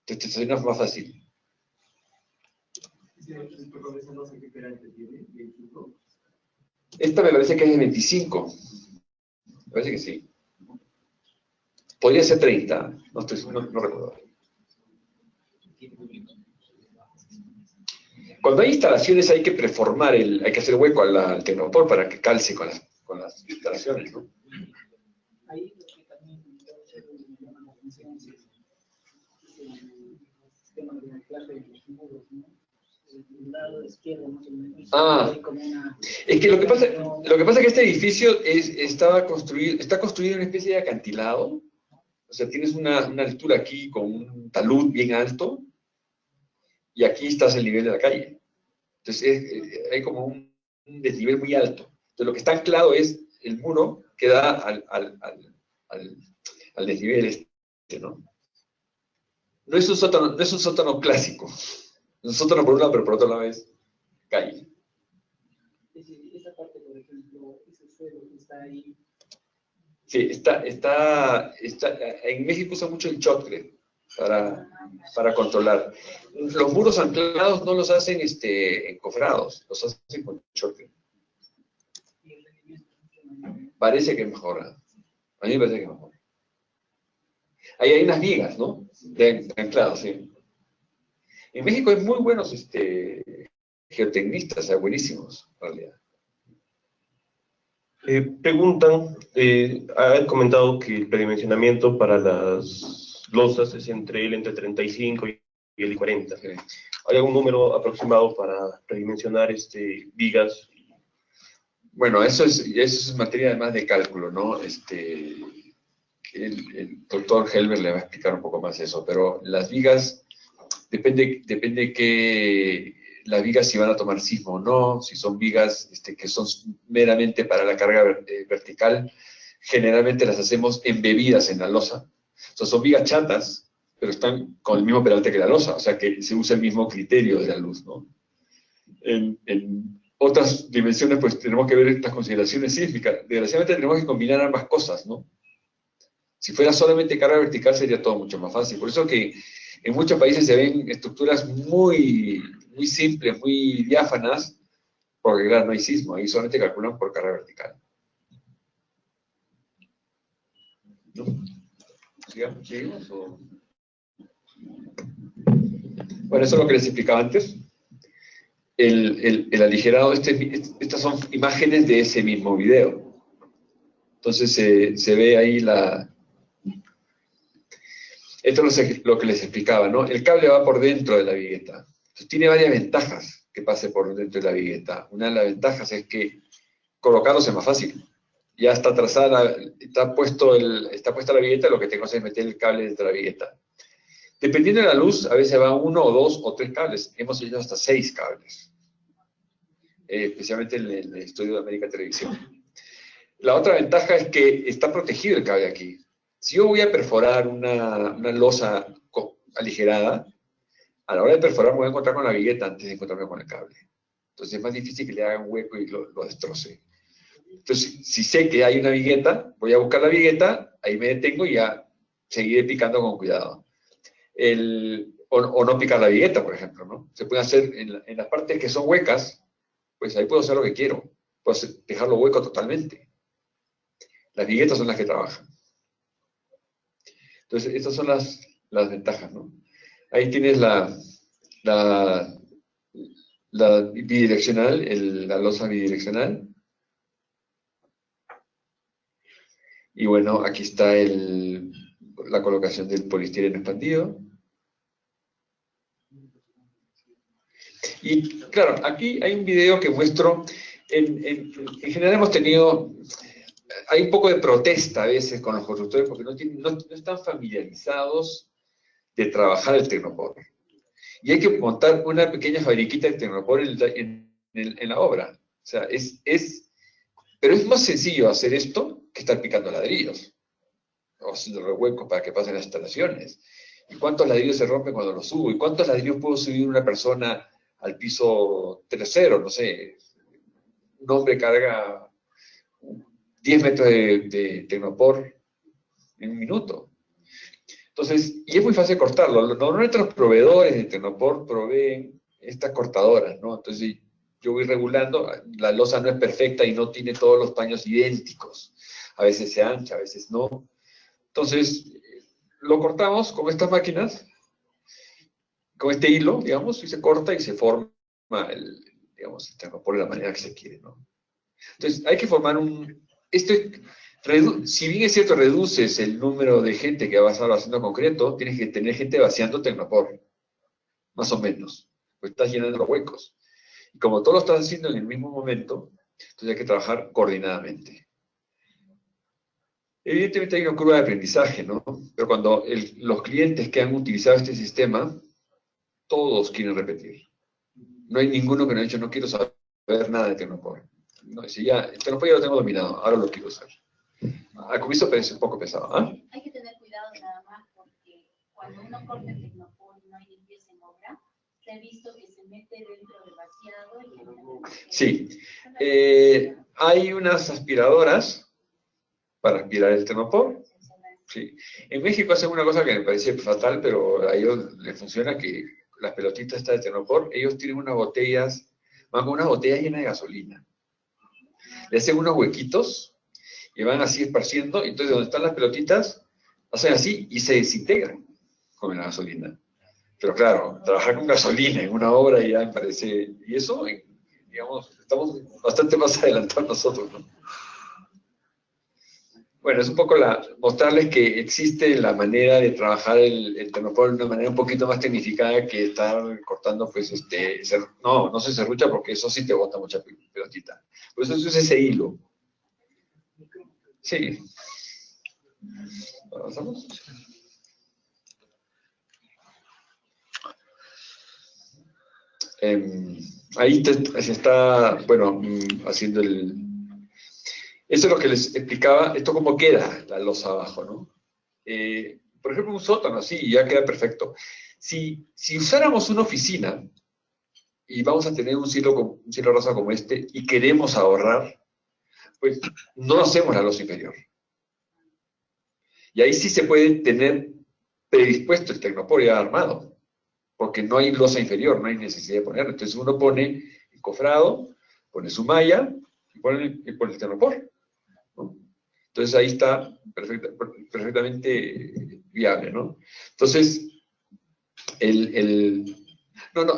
Speaker 3: Entonces te estacionas más fácil. Esta me parece que es de 25. Me parece que sí. Podría ser 30, no recuerdo. Cuando hay instalaciones hay que preformar, hay que hacer hueco al tecnopor para que calce con las instalaciones, ¿no?
Speaker 5: Ahí lo que también me llama la atención es el sistema de anclaje de los muros, ¿no? El lado izquierdo, más o menos. Hay como una...
Speaker 3: Es que lo que pasa es que este edificio está construido en una especie de acantilado. O sea, tienes una altura aquí con un talud bien alto, y aquí estás el nivel de la calle. Entonces, hay como un desnivel muy alto. Entonces, lo que está anclado es el muro que da al desnivel este, ¿no? No es un sótano clásico. Es un sótano por un lado, pero por otro lado es calle.
Speaker 5: Esa parte, por ejemplo, ese suelo que está ahí.
Speaker 3: Sí, en México usa mucho el chocle para controlar. Los muros anclados no los hacen encofrados, los hacen con chocle. Parece que mejora. A mí me parece que mejora. Ahí hay unas vigas, ¿no? De anclados, sí. En México hay muy buenos geotecnistas, buenísimos, en realidad.
Speaker 2: Preguntan, han comentado que el predimensionamiento para las losas es entre 35 y el 40.
Speaker 3: Sí.
Speaker 2: ¿Hay algún número aproximado para predimensionar vigas?
Speaker 3: Bueno, eso es materia además de cálculo, ¿no? El doctor Helber le va a explicar un poco más eso, pero las vigas, depende que las vigas si van a tomar sismo o no, si son vigas que son meramente para la carga vertical, generalmente las hacemos embebidas en la losa. O sea, son vigas chatas, pero están con el mismo peralte que la losa, o sea que se usa el mismo criterio de la luz, ¿no? En otras dimensiones, pues tenemos que ver estas consideraciones sísmicas. Desgraciadamente tenemos que combinar ambas cosas, ¿no? Si fuera solamente carga vertical sería todo mucho más fácil. Por eso que en muchos países se ven estructuras muy simples, muy diáfanas, porque claro, no hay sismo, ahí solamente calculan por carga vertical. ¿No? ¿Sigamos? Bueno, eso es lo que les explicaba antes. El aligerado, estas son imágenes de ese mismo video. Entonces se ve ahí esto es lo que les explicaba, ¿no? El cable va por dentro de la vigueta. Entonces tiene varias ventajas que pase por dentro de la vigueta. Una de las ventajas es que colocarlos es más fácil. Ya está trazada, está puesta la vigueta, lo que tengo que hacer es meter el cable dentro de la vigueta. Dependiendo de la luz, a veces va 1 o 2 o 3 cables. Hemos hecho hasta 6 cables. Especialmente en el estudio de América Televisión. La otra ventaja es que está protegido el cable aquí. Si yo voy a perforar una losa aligerada, a la hora de perforar me voy a encontrar con la vigueta antes de encontrarme con el cable. Entonces es más difícil que le haga un hueco y lo destroce. Entonces, si sé que hay una vigueta, voy a buscar la vigueta, ahí me detengo y ya seguiré picando con cuidado. O no picar la vigueta, por ejemplo, ¿no? Se puede hacer en las partes que son huecas, pues ahí puedo hacer lo que quiero. Puedo dejarlo hueco totalmente. Las viguetas son las que trabajan. Entonces, estas son las ventajas, ¿no? Ahí tienes la bidireccional, la losa bidireccional. Y bueno, aquí está la colocación del poliestireno expandido. Y claro, aquí hay un video que muestro, en general hemos tenido, hay un poco de protesta a veces con los constructores porque no están familiarizados de trabajar el Tecnopor. Y hay que montar una pequeña fabriquita de Tecnopor en la obra. O sea, pero es más sencillo hacer esto que estar picando ladrillos, o haciendo huecos para que pasen las instalaciones. ¿Y cuántos ladrillos se rompen cuando los subo? ¿Y cuántos ladrillos puedo subir una persona al piso tercero? No sé, un hombre carga 10 metros de Tecnopor en un minuto. Entonces, y es muy fácil cortarlo. Normalmente los proveedores de Tecnopor proveen estas cortadoras, ¿no? Entonces, yo voy regulando, la losa no es perfecta y no tiene todos los paños idénticos. A veces se ancha, a veces no. Entonces, lo cortamos con estas máquinas, con este hilo, digamos, y se corta y se forma el Tecnopor de la manera que se quiere, ¿no? Entonces, hay que formar si bien es cierto, reduces el número de gente que va a estar haciendo concreto, tienes que tener gente vaciando Tecnopor, más o menos, pues estás llenando los huecos. Y como todo lo estás haciendo en el mismo momento, entonces hay que trabajar coordinadamente. Evidentemente hay una curva de aprendizaje, ¿no? Pero cuando los clientes que han utilizado este sistema, todos quieren repetir. No hay ninguno que no haya dicho, no quiero saber nada de Tecnopor. No, dice, ya, el Tecnopor ya lo tengo dominado, ahora lo quiero usar. Al comienzo parece un poco pesado, ¿ah?
Speaker 4: Hay que tener cuidado nada más porque cuando uno corta el Tecnopor y no hay limpieza en obra, se ha visto que se mete dentro del vaciado y...
Speaker 3: Sí. Hay unas aspiradoras para aspirar el Tecnopor. Sí. En México hacen una cosa que me parece fatal, pero a ellos les funciona, que las pelotitas estas de Tecnopor, ellos tienen unas botellas, van con unas botellas llenas de gasolina. Le hacen unos huequitos y van así esparciendo, y entonces donde están las pelotitas, hacen así y se desintegran con la gasolina. Pero claro, trabajar con gasolina en una obra ya me parece, y eso, digamos, estamos bastante más adelantados nosotros, ¿no? Bueno, es un poco mostrarles que existe la manera de trabajar el Tecnopor de una manera un poquito más tecnificada que estar cortando, pues, no se serrucha porque eso sí te bota mucha pelotita. Por eso es ese hilo. Sí. ¿Avanzamos? Ahí se está, bueno, haciendo Eso es lo que les explicaba, esto cómo queda la losa abajo, ¿no? Por ejemplo, un sótano, sí, ya queda perfecto. Si usáramos una oficina y vamos a tener un cielo raso como este y queremos ahorrar, pues no hacemos la losa inferior. Y ahí sí se puede tener predispuesto el Tecnopor ya armado, porque no hay losa inferior, no hay necesidad de ponerlo. Entonces uno pone el cofrado, pone su malla y pone el Tecnopor, ¿no? Entonces ahí está perfectamente viable, ¿no? Entonces, no, no,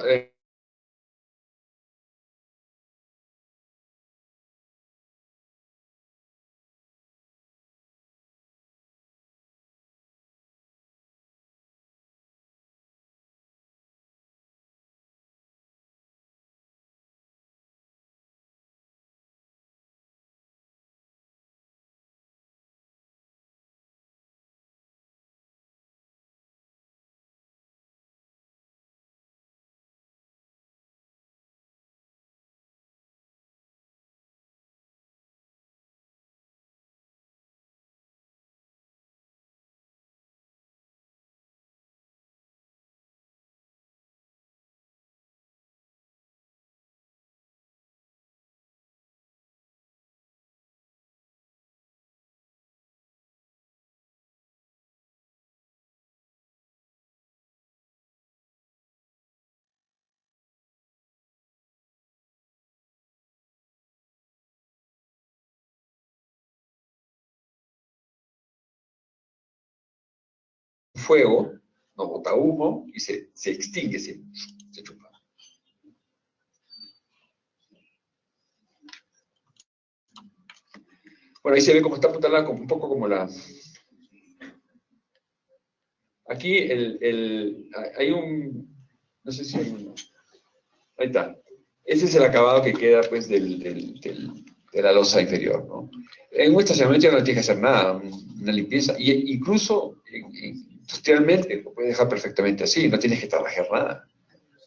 Speaker 3: fuego, no bota humo y se extingue, se chupa. Bueno, ahí se ve cómo está apuntada un poco como Aquí hay no sé si hay uno. Ahí está. Ese es el acabado que queda, pues, de la losa inferior, ¿no? En un estacionamiento ya no tienes que hacer nada, una limpieza. Y incluso industrialmente lo puedes dejar perfectamente así, no tienes que trabajar nada.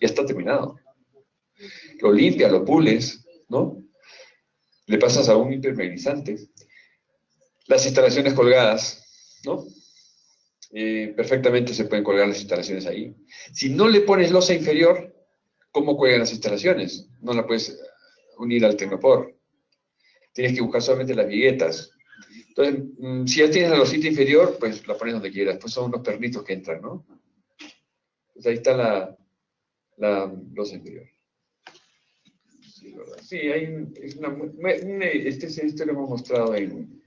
Speaker 3: Ya está terminado. Lo limpias, lo pules, ¿no? Le pasas a un impermeabilizante. Las instalaciones colgadas, ¿no? Perfectamente se pueden colgar las instalaciones ahí. Si no le pones losa inferior, ¿cómo cuelgan las instalaciones? No la puedes unir al Tecnopor. Tienes que buscar solamente las viguetas. Entonces, si ya tienes la losita inferior, pues la pones donde quieras. Pues son unos pernitos que entran, ¿no? Pues ahí está la losa inferior. Sí, ¿verdad? Sí, esto lo hemos mostrado ahí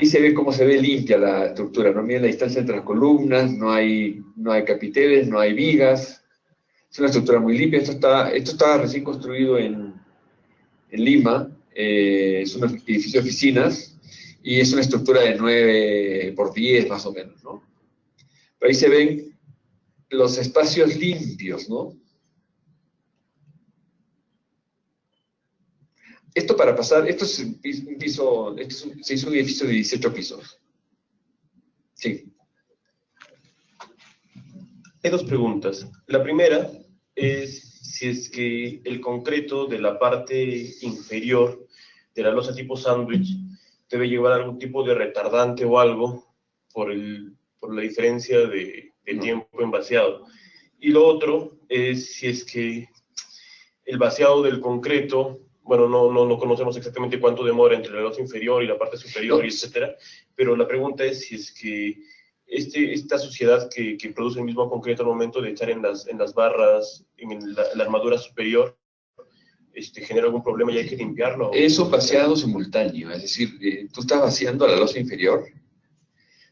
Speaker 3: se ve cómo se ve limpia la estructura, no miden la distancia entre las columnas, no hay capiteles, no hay vigas. Es una estructura muy limpia. Esto está recién construido en Lima, es un edificio de oficinas y es una estructura de 9 por 10 más o menos, ¿no? Pero ahí se ven los espacios limpios, ¿no? Esto para pasar, esto es un piso, se hizo un edificio de 18 pisos. Sí.
Speaker 2: Hay dos preguntas. La primera es si es que el concreto de la parte inferior de la losa tipo sándwich debe llevar algún tipo de retardante o algo por la diferencia de tiempo en vaciado. Y lo otro es si es que el vaciado del concreto, bueno, no conocemos exactamente cuánto demora entre la losa inferior y la parte superior, y etcétera, pero la pregunta es si es que esta suciedad que produce el mismo concreto al momento de echar en las barras, en la armadura superior, genera algún problema y hay que limpiarlo.
Speaker 3: Es un vaciado simultáneo, es decir, tú estás vaciando la losa inferior.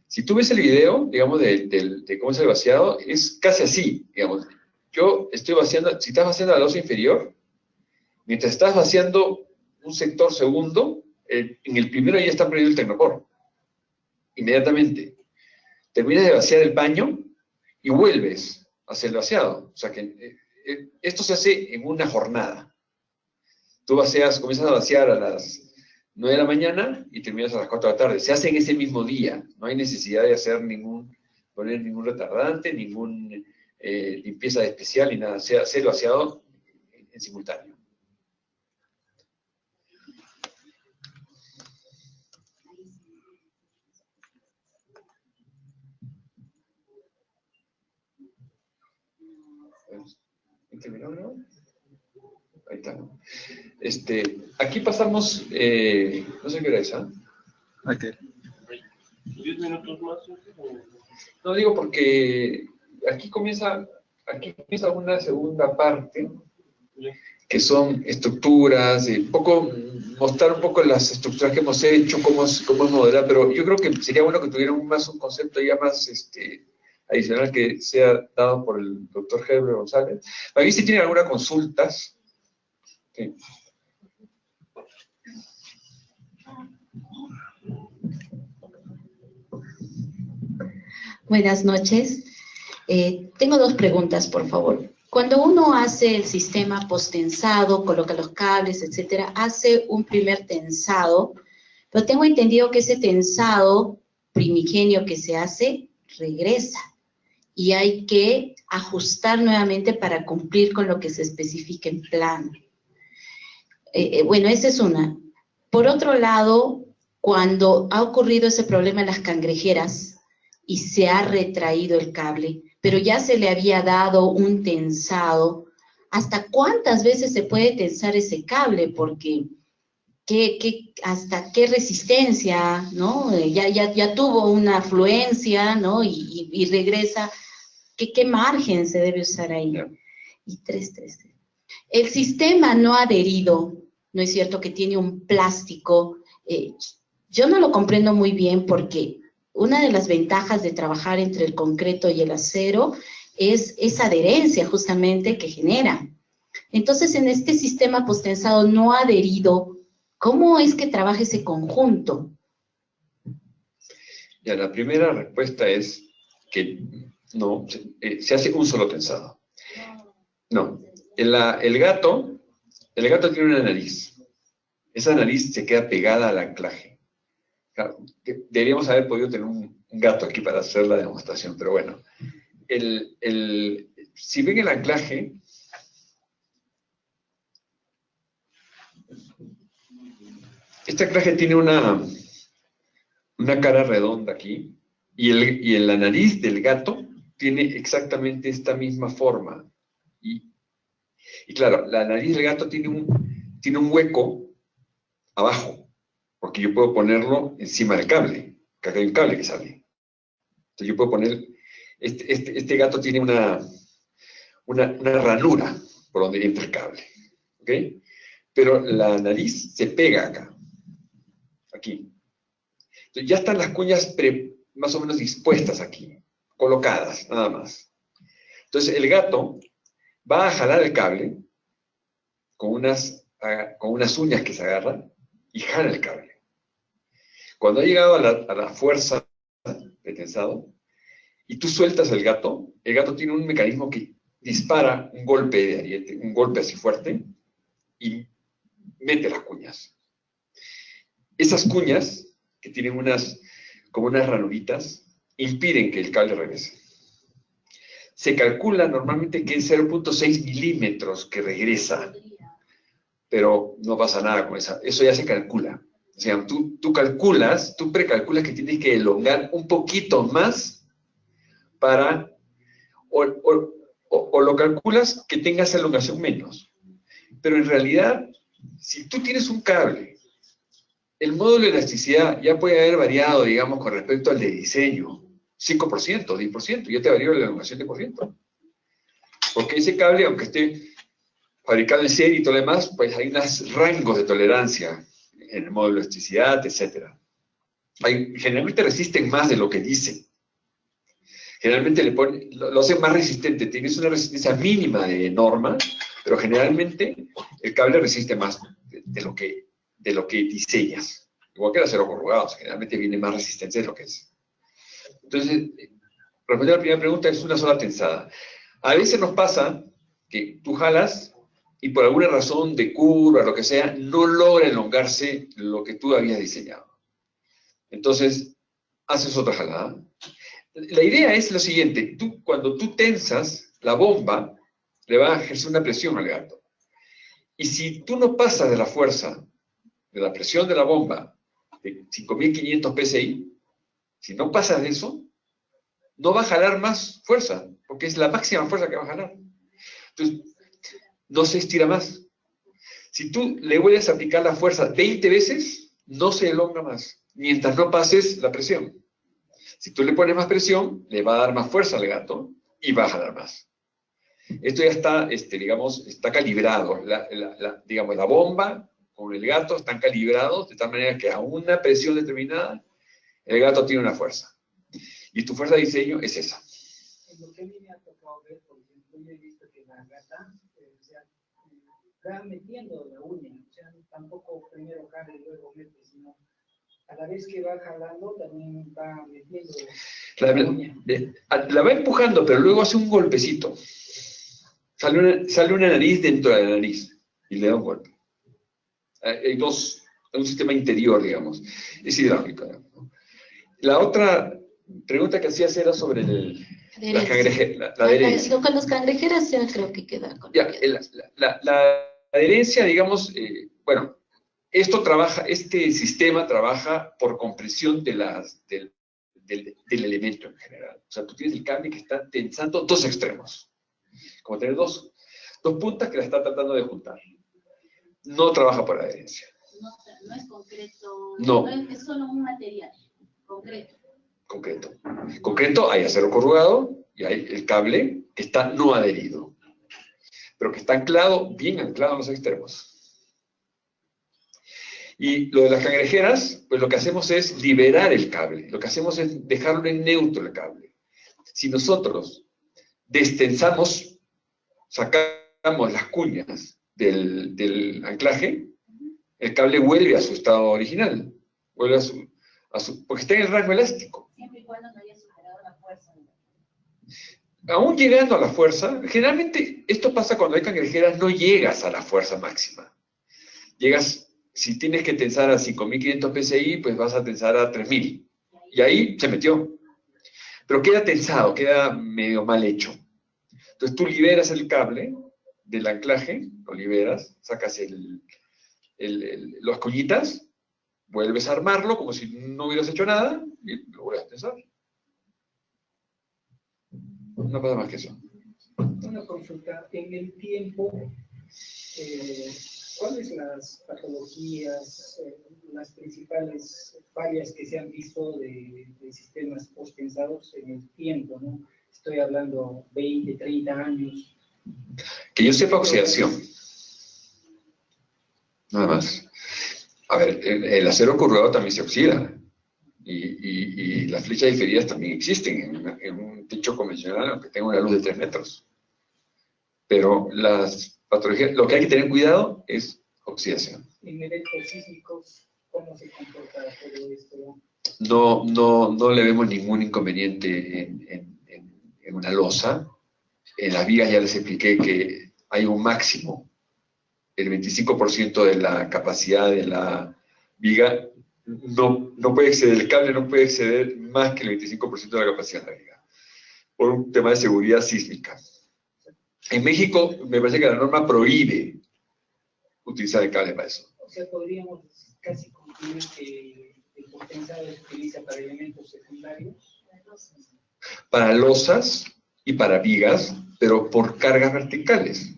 Speaker 3: Si tú ves el video, digamos, de cómo es el vaciado, es casi así, digamos. Yo estoy vaciando, si estás vaciando la losa inferior, mientras estás vaciando un sector segundo, en el primero ya está prendido el tecnopor. Inmediatamente. Terminas de vaciar el paño y vuelves a hacer el vaciado. O sea que esto se hace en una jornada. Tú comienzas a vaciar a las 9 de la mañana y terminas a las 4 de la tarde. Se hace en ese mismo día. No hay necesidad de hacer poner ningún retardante, ningún limpieza especial ni nada. Se hace el vaciado en simultáneo. ¿Terminó, no? Ahí está. Aquí pasamos, no sé qué hora es, ¿ah?
Speaker 6: Okay.
Speaker 2: 10 minutos más.
Speaker 3: No digo porque aquí comienza una segunda parte, que son estructuras, mostrar un poco las estructuras que hemos hecho, cómo es modelar, pero yo creo que sería bueno que tuvieran un concepto ya más adicional que sea dado por el doctor Heber González. Para mí, si tienen algunas consultas. Sí.
Speaker 7: Buenas noches. Tengo dos preguntas, por favor. Cuando uno hace el sistema post-tensado, coloca los cables, etcétera, hace un primer tensado, pero tengo entendido que ese tensado primigenio que se hace regresa y hay que ajustar nuevamente para cumplir con lo que se especifica en plano. Bueno, esa es una. Por otro lado, cuando ha ocurrido ese problema en las cangrejeras y se ha retraído el cable, pero ya se le había dado un tensado, ¿hasta cuántas veces se puede tensar ese cable? Porque hasta qué resistencia, ¿no? Ya tuvo una afluencia, ¿no? Y regresa. ¿Qué margen se debe usar ahí? Y 3. El sistema no adherido, ¿no es cierto? Que tiene un plástico. Yo no lo comprendo muy bien porque una de las ventajas de trabajar entre el concreto y el acero es esa adherencia justamente que genera. Entonces, en este sistema posttensado no adherido, ¿cómo es que trabaja ese conjunto?
Speaker 3: Ya, la primera respuesta es que no, se hace un solo tensado. No, el gato tiene una nariz. Esa nariz se queda pegada al anclaje. Claro, deberíamos haber podido tener un gato aquí para hacer la demostración, pero bueno. Si ven el anclaje, este anclaje tiene una cara redonda aquí, y la nariz del gato tiene exactamente esta misma forma. Y claro, la nariz del gato tiene un hueco abajo, porque yo puedo ponerlo encima del cable, que acá hay un cable que sale. Entonces yo puedo poner, este gato tiene una ranura por donde entra el cable, ¿ok? Pero la nariz se pega acá, aquí. Entonces ya están las cuñas más o menos dispuestas aquí, colocadas, nada más. Entonces el gato va a jalar el cable con unas uñas que se agarran y jala el cable. Cuando ha llegado a la fuerza de tensado y tú sueltas el gato tiene un mecanismo que dispara un golpe de ariete, un golpe así fuerte, y mete las cuñas. Esas cuñas, que tienen como unas ranuritas, impiden que el cable regrese. Se calcula normalmente que es 0.6 milímetros que regresa, pero no pasa nada con eso ya se calcula. O sea, tú precalculas que tienes que elongar un poquito más para, o lo calculas que tengas elongación menos. Pero en realidad, si tú tienes un cable, el módulo de elasticidad ya puede haber variado, digamos, con respecto al de diseño, 5%, 10%, ya te varió la elongación de %. Porque ese cable, aunque esté fabricado en serie y todo lo demás, pues hay unos rangos de tolerancia en el módulo de elasticidad, etc. Generalmente resisten más de lo que dicen. Generalmente lo hacen más resistente. Tienes una resistencia mínima de norma, pero generalmente el cable resiste más de lo que de lo que diseñas. Igual que el acero corrugado, generalmente viene más resistencia de lo que es. Entonces, respondiendo a la primera pregunta, es una sola tensada. A veces nos pasa que tú jalas y por alguna razón de curva, lo que sea, no logra elongarse lo que tú habías diseñado. Entonces, haces otra jalada. La idea es lo siguiente, cuando tú tensas la bomba, le va a ejercer una presión al gato. Y si tú no pasas de la fuerza, de la presión de la bomba, de 5.500 PSI, si no pasas de eso, no va a jalar más fuerza, porque es la máxima fuerza que va a jalar. Entonces, no se estira más. Si tú le vuelves a aplicar la fuerza 20 veces, no se elonga más, mientras no pases la presión. Si tú le pones más presión, le va a dar más fuerza al gato y va a jalar más. Esto ya está, digamos, está calibrado. Digamos, la bomba con el gato están calibrados de tal manera que a una presión determinada, el gato tiene una fuerza. Y tu fuerza de diseño es esa.
Speaker 5: En lo que a mí me ha tocado ver, por ejemplo, yo he visto que la gata, va metiendo la uña, o sea, tampoco primero jala y luego mete, sino a la vez que va jalando también va metiendo la uña.
Speaker 3: La va empujando, pero luego hace un golpecito. Sale una nariz dentro de la nariz y le da un golpe. Hay un sistema interior, digamos. Es hidráulico. ¿No? La otra pregunta que hacías era sobre la adherencia.
Speaker 7: Con los cangrejeras ya creo que queda con
Speaker 3: la adherencia, digamos, bueno, este sistema trabaja por compresión del elemento en general. O sea, tú tienes el cable que está tensando dos extremos. Como tener dos puntas que la está tratando de juntar. No trabaja por adherencia.
Speaker 4: No es concreto.
Speaker 3: No.
Speaker 4: Es solo un material concreto.
Speaker 3: Concreto, hay acero corrugado y hay el cable que está no adherido, pero que está anclado, bien anclado en los extremos. Y lo de las cangrejeras, pues lo que hacemos es liberar el cable, lo que hacemos es dejarlo en neutro el cable. Si nosotros destensamos, sacamos las cuñas del anclaje, el cable vuelve a su estado original, vuelve porque está en el rango elástico.
Speaker 4: Siempre y cuando no haya superado la fuerza.
Speaker 3: Aún llegando a la fuerza, generalmente esto pasa cuando hay cangrejeras, no llegas a la fuerza máxima. Llegas, si tienes que tensar a 5.500 PSI, pues vas a tensar a 3.000. Y ahí se metió. Pero queda tensado, queda medio mal hecho. Entonces tú liberas el cable del anclaje, lo liberas, sacas las cuñitas, vuelves a armarlo como si no hubieras hecho nada y lo vuelves a tensar. No pasa más que eso.
Speaker 5: Una consulta, en el tiempo, ¿cuáles las patologías, las principales fallas que se han visto de sistemas post-pensados en el tiempo, ¿no? Estoy hablando 20, 30 años.
Speaker 3: Que yo sepa, oxidación. Nada más. A ver, el acero corrugado también se oxida. Y las flechas diferidas también existen en un techo convencional, aunque tenga una luz de 3 metros. Pero las patologías, lo que hay que tener cuidado es oxidación.
Speaker 5: En eventos sísmicos, ¿cómo se comporta todo esto?
Speaker 3: No le vemos ningún inconveniente en una losa. En las vigas ya les expliqué que hay un máximo. El 25% de la capacidad de la viga no puede exceder, el cable no puede exceder más que el 25% de la capacidad de la viga, por un tema de seguridad sísmica. En México, me parece que la norma prohíbe utilizar el cable para eso.
Speaker 5: O sea, podríamos casi concluir que el post-pensado se utiliza para elementos secundarios.
Speaker 3: Para losas y para vigas, pero por cargas verticales.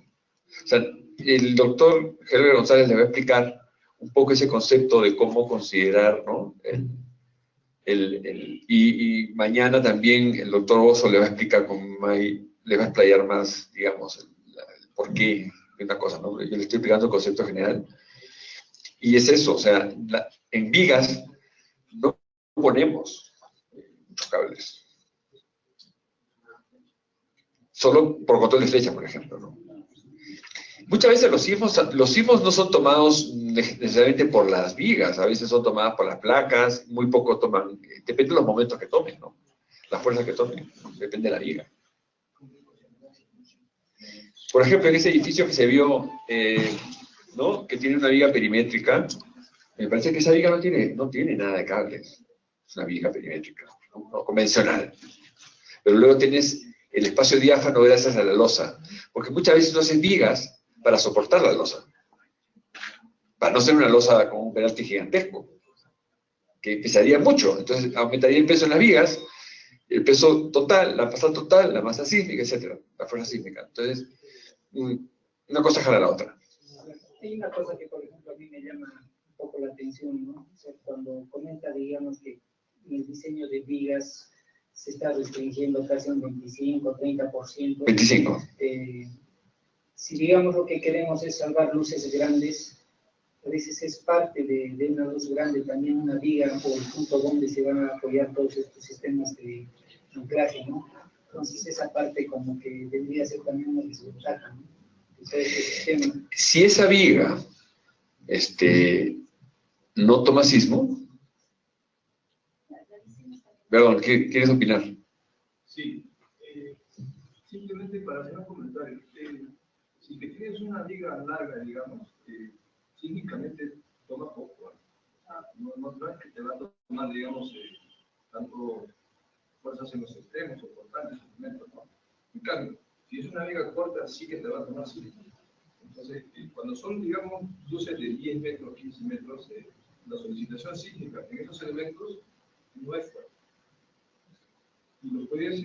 Speaker 3: O sea, el doctor Herbert González le va a explicar un poco ese concepto de cómo considerar, ¿no? Y mañana también el doctor Bozo le va a explicar, le va a explayar más, digamos, el porqué de una cosa, ¿no? Yo le estoy explicando el concepto general. Y es eso, o sea, en vigas no ponemos muchos cables. Solo por control de flecha, por ejemplo, ¿no? Muchas veces los sismos no son tomados necesariamente por las vigas, a veces son tomadas por las placas, muy poco toman, depende de los momentos que tomen, ¿no? Las fuerzas que tomen, depende de la viga. Por ejemplo, en ese edificio que se vio, ¿no? Que tiene una viga perimétrica, me parece que esa viga no tiene nada de cables, es una viga perimétrica, no convencional. Pero luego tienes el espacio diáfano gracias a la losa, porque muchas veces no hacen vigas para soportar la losa, para no ser una losa con un penalti gigantesco, que pesaría mucho, entonces aumentaría el peso en las vigas, el peso total, la masa sísmica, etcétera, la fuerza sísmica. Entonces, una cosa jala a la otra.
Speaker 5: Hay una cosa que, por ejemplo, a mí me llama un poco la atención, ¿no? O sea, cuando comenta, digamos, que el diseño de vigas se está restringiendo casi un 25, 30%.
Speaker 3: 25.
Speaker 5: Si digamos lo que queremos es salvar luces grandes, a veces es parte de una luz grande también una viga o el punto donde se van a apoyar todos estos sistemas de anclaje, ¿no? Entonces esa parte como que debería ser también una desventaja, ¿no? Entonces,
Speaker 3: si esa viga no toma sismo, perdón, ¿quieres opinar?
Speaker 6: Sí, simplemente para hacer un comentario. Si te tienes una viga larga, digamos, sísmicamente toma poco. No es que te va a tomar, digamos, tanto fuerzas en los extremos, soportantes, elementos, ¿no? En cambio, si es una viga corta, sí que te va a tomar sismo. Entonces, cuando son, digamos, luces de 10 metros, 15 metros, la solicitación sísmica en esos elementos no es fuerte. Y lo puedes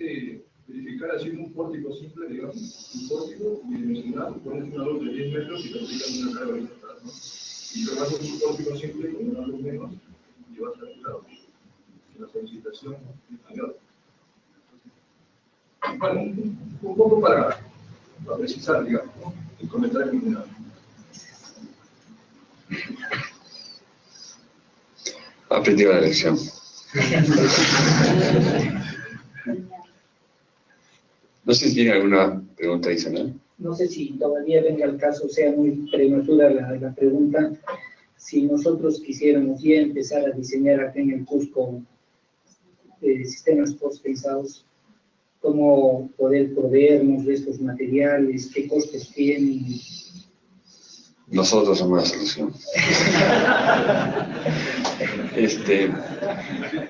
Speaker 6: verificar haciendo un pórtico simple, digamos, un pórtico bidimensional, pones una luz de 10 metros y te aplicas una carga horizontal, ¿no? Y luego haces un pórtico simple con una luz menos y vas a ver, claro, que la solicitación es mayor. Bueno, un poco para precisar, digamos, ¿no? El comentario final.
Speaker 3: Aprendido la lección. No sé si tiene alguna pregunta adicional.
Speaker 5: No sé si todavía venga el caso, sea muy prematura la pregunta. Si nosotros quisiéramos ya empezar a diseñar acá en el Cusco sistemas post-pensados, ¿cómo poder proveernos de estos materiales? ¿Qué costos tienen?
Speaker 3: Nosotros somos la solución.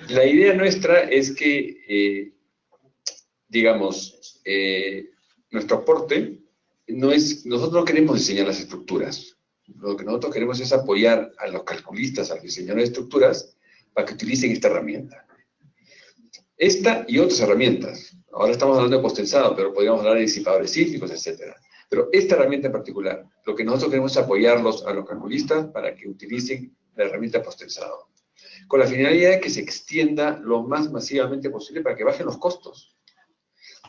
Speaker 3: La idea nuestra es que, digamos, nuestro aporte no es, nosotros no queremos diseñar las estructuras. Lo que nosotros queremos es apoyar a los calculistas, a los diseñadores de estructuras, para que utilicen esta herramienta. Esta y otras herramientas. Ahora estamos hablando de postensado, pero podríamos hablar de disipadores sísmicos, etc. Pero esta herramienta en particular, lo que nosotros queremos es apoyarlos a los calculistas para que utilicen la herramienta postensado, con la finalidad de que se extienda lo más masivamente posible para que bajen los costos.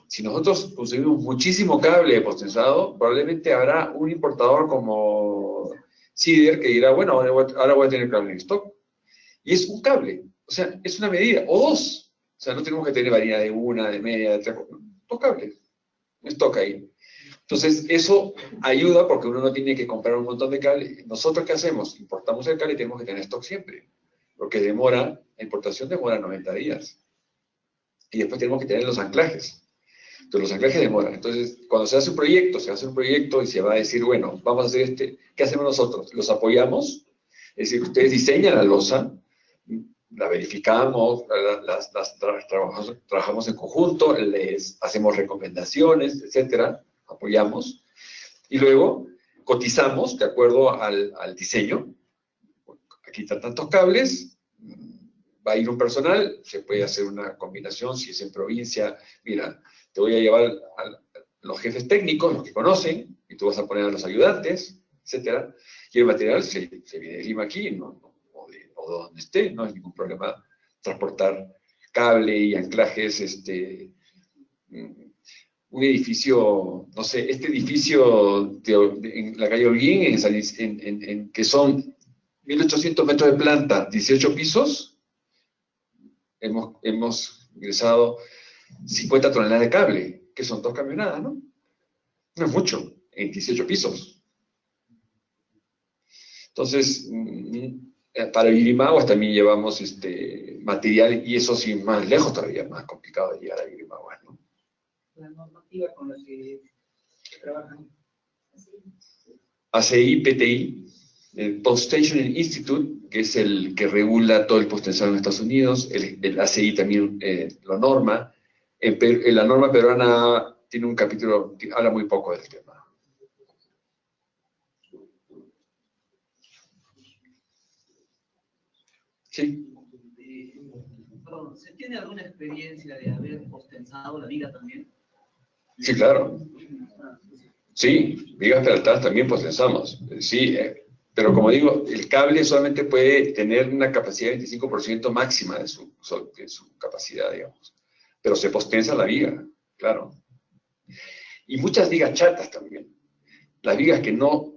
Speaker 3: Si nosotros consumimos muchísimo cable de postensado, probablemente habrá un importador como CIDER que dirá, bueno, ahora voy a tener cable en stock. Y es un cable, o sea, es una medida, o dos. O sea, no tenemos que tener variedad de una, de media, de tres, dos cables. Stock ahí. Entonces, eso ayuda porque uno no tiene que comprar un montón de cable. ¿Nosotros qué hacemos? Importamos el cable y tenemos que tener stock siempre. Porque la importación demora 90 días. Y después tenemos que tener los anclajes. Entonces, los anclajes demoran. Entonces, cuando se hace un proyecto y se va a decir, bueno, vamos a hacer ¿qué hacemos nosotros? Los apoyamos. Es decir, ustedes diseñan la losa, la verificamos, trabajamos en conjunto, les hacemos recomendaciones, etcétera, apoyamos, y luego cotizamos de acuerdo al diseño. Aquí están tantos cables, va a ir un personal, se puede hacer una combinación, si es en provincia, mira, te voy a llevar a los jefes técnicos, los que conocen, y tú vas a poner a los ayudantes, etcétera, y el material se viene de Lima aquí, ¿no? O de donde esté, no hay ningún problema transportar cable y anclajes, un edificio, no sé, este edificio en la calle Holguín, que son 1800 metros de planta, 18 pisos, hemos ingresado 50 toneladas de cable, que son 2 camionadas, ¿no? No es mucho, en 18 pisos. Entonces, para Virimaguas también llevamos material, y eso sí, más lejos todavía, más complicado de llegar a Virimaguas, ¿no?
Speaker 5: La normativa con la que trabajan.
Speaker 3: ACI, PTI, el Post-Tensioning Institute, que es el que regula todo el post-tensado en Estados Unidos, el ACI también lo norma. La norma peruana tiene un capítulo que habla muy poco del tema. Sí.
Speaker 5: Perdón, ¿se tiene alguna experiencia de haber postensado la viga también?
Speaker 3: Sí, claro. Sí, vigas peraltadas también postensamos. Sí, pero como digo, el cable solamente puede tener una capacidad de 25% máxima de su capacidad, digamos. Pero se postensa la viga, claro. Y muchas vigas chatas también. Las vigas que no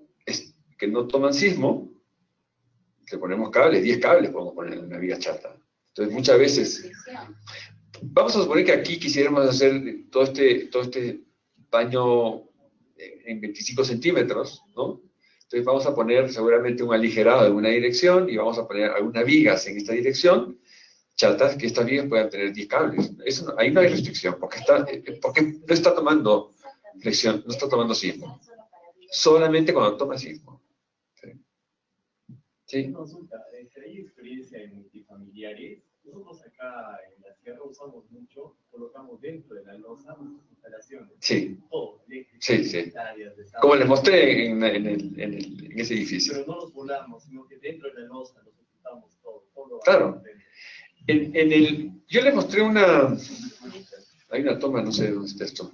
Speaker 3: toman sismo, le ponemos cables, 10 cables podemos poner en una viga chata. Entonces muchas veces, vamos a suponer que aquí quisiéramos hacer todo este baño en 25 centímetros, ¿no? Entonces vamos a poner seguramente un aligerado en una dirección y vamos a poner algunas vigas en esta dirección, chatas, que estas vigas puedan tener 10 cables. Eso ahí no hay restricción, porque no está tomando flexión, no está tomando sismo. Solamente cuando toma sismo. ¿Sí?
Speaker 8: Consulta, ¿hay experiencia en multifamiliares? Nosotros acá en la sierra usamos mucho, colocamos dentro de la losa nuestras instalaciones.
Speaker 3: Sí.
Speaker 8: Todo, eléctrico,
Speaker 3: Sí, sí.
Speaker 8: Como
Speaker 3: les mostré en ese edificio.
Speaker 8: Pero no los volamos, sino que dentro de la losa los ocultamos todo.
Speaker 3: Claro. Yo le mostré hay una toma, no sé dónde está esto.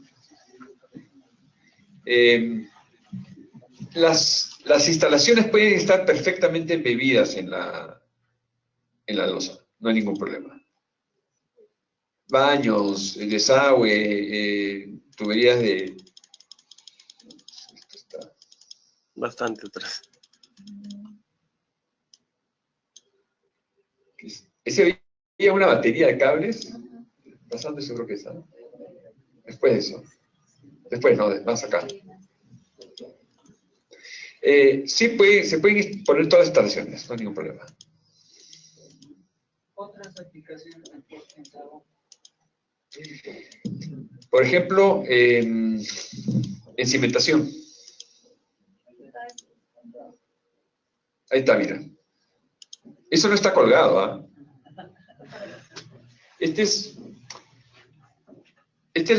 Speaker 3: Las instalaciones pueden estar perfectamente embebidas en la losa, no hay ningún problema. Baños, desagüe, tuberías de... Esto está
Speaker 9: bastante atrás.
Speaker 3: Ese había una batería de cables, bastante seguro que esa, ¿no? Después de eso. Después no, más acá. Sí, se pueden poner todas las instalaciones, no hay ningún problema.
Speaker 5: Otras aplicaciones de postensado.
Speaker 3: Por ejemplo, en cimentación. Ahí está, mira. Eso no está colgado, ¿ah? Este es el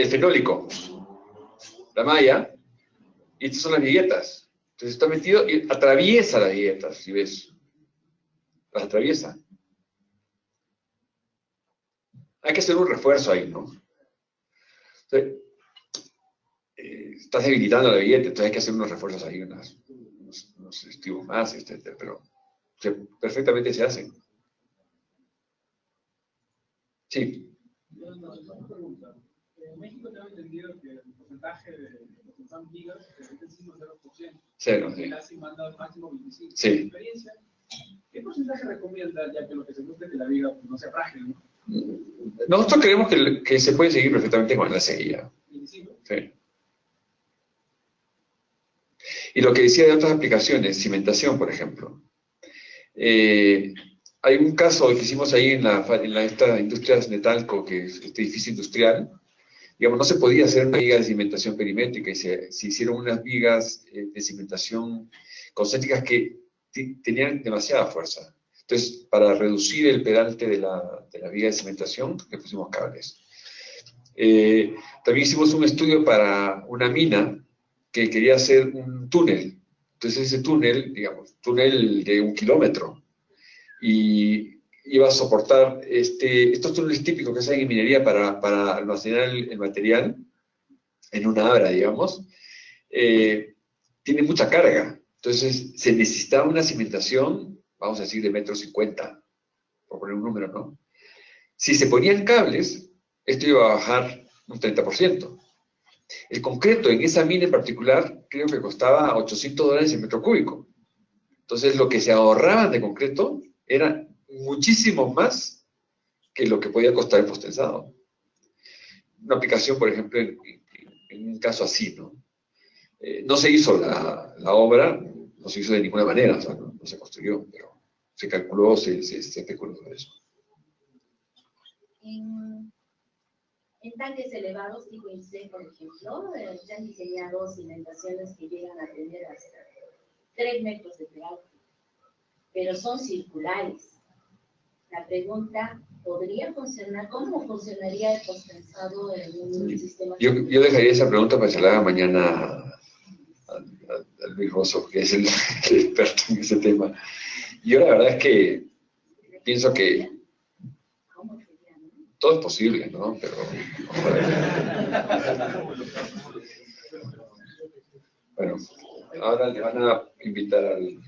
Speaker 3: fenólico, la malla, y estas son las viguetas. Entonces está metido y atraviesa las viguetas, si ves. Las atraviesa. Hay que hacer un refuerzo ahí, ¿no? Entonces, estás debilitando la vigueta, entonces hay que hacer unos refuerzos ahí, unos estribos más, etc. Pero perfectamente se hacen. Sí.
Speaker 6: Una pregunta. En México tengo entendido que el porcentaje de los gigas es 0%.
Speaker 3: Cero, sí.
Speaker 6: Casi manda al máximo 25%.
Speaker 3: Sí.
Speaker 6: Experiencia. ¿Qué porcentaje recomienda, ya que lo que se busca es que la viga pues, no sea frágil, ¿no?
Speaker 3: Nosotros creemos que se puede seguir perfectamente con la seguida. Sí. Y lo que decía de otras aplicaciones, cimentación, por ejemplo. Hay un caso que hicimos ahí en esta industria de Talco, que es este edificio industrial. Digamos, no se podía hacer una viga de cimentación perimétrica y se hicieron unas vigas de cimentación concéntricas que tenían demasiada fuerza. Entonces, para reducir el pedalte de la viga de cimentación, le pusimos cables. También hicimos un estudio para una mina que quería hacer un túnel. Entonces, ese túnel, digamos, túnel de 1 kilómetro, y iba a soportar estos túneles típicos que se hacen en minería para almacenar el material en una abra, digamos, tiene mucha carga. Entonces, se necesitaba una cimentación, vamos a decir, de 1,50 m, por poner un número, ¿no? Si se ponían cables, esto iba a bajar un 30%. El concreto en esa mina en particular, creo que costaba $800 el metro cúbico. Entonces, lo que se ahorraban de concreto era muchísimo más que lo que podía costar el postensado. Una aplicación, por ejemplo, en un caso así, ¿no? No se hizo la obra, no se hizo de ninguna manera, o sea, no se construyó, pero se calculó, se especuló sobre eso.
Speaker 4: En tanques elevados, tipo INSE, por ejemplo, se han diseñado cimentaciones que llegan a tener hasta 3 metros de perímetro, pero son circulares. La pregunta, ¿podría funcionar? ¿Cómo funcionaría el postensado en un sistema?
Speaker 3: Yo dejaría esa pregunta para que se la haga mañana a Luis Rosso, que es el experto en ese tema. Yo la verdad es que pienso que todo es posible, ¿no? Pero bueno, ahora le van a invitar al...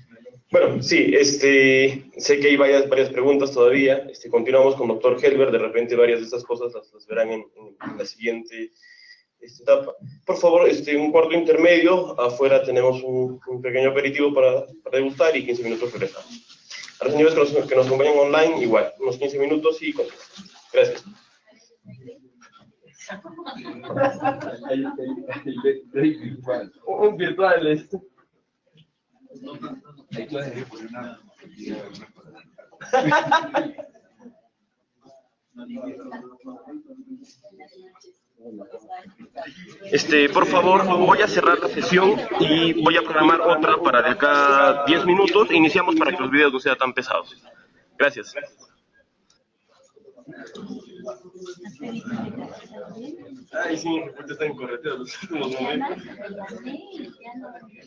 Speaker 2: Bueno, sí, sé que hay varias preguntas todavía. Continuamos con doctor Helber. De repente varias de estas cosas las verán en la siguiente etapa. Por favor, un cuarto intermedio. Afuera tenemos un pequeño aperitivo para degustar y 15 minutos regresamos. A los señores que nos acompañan online, igual, unos 15 minutos y continuamos. Gracias. Un virtual. Por favor, voy a cerrar la sesión y voy a programar otra para de acá 10 minutos. Iniciamos para que los videos no sean tan pesados. Gracias. Ay, sí, porque está en correteo los últimos momentos.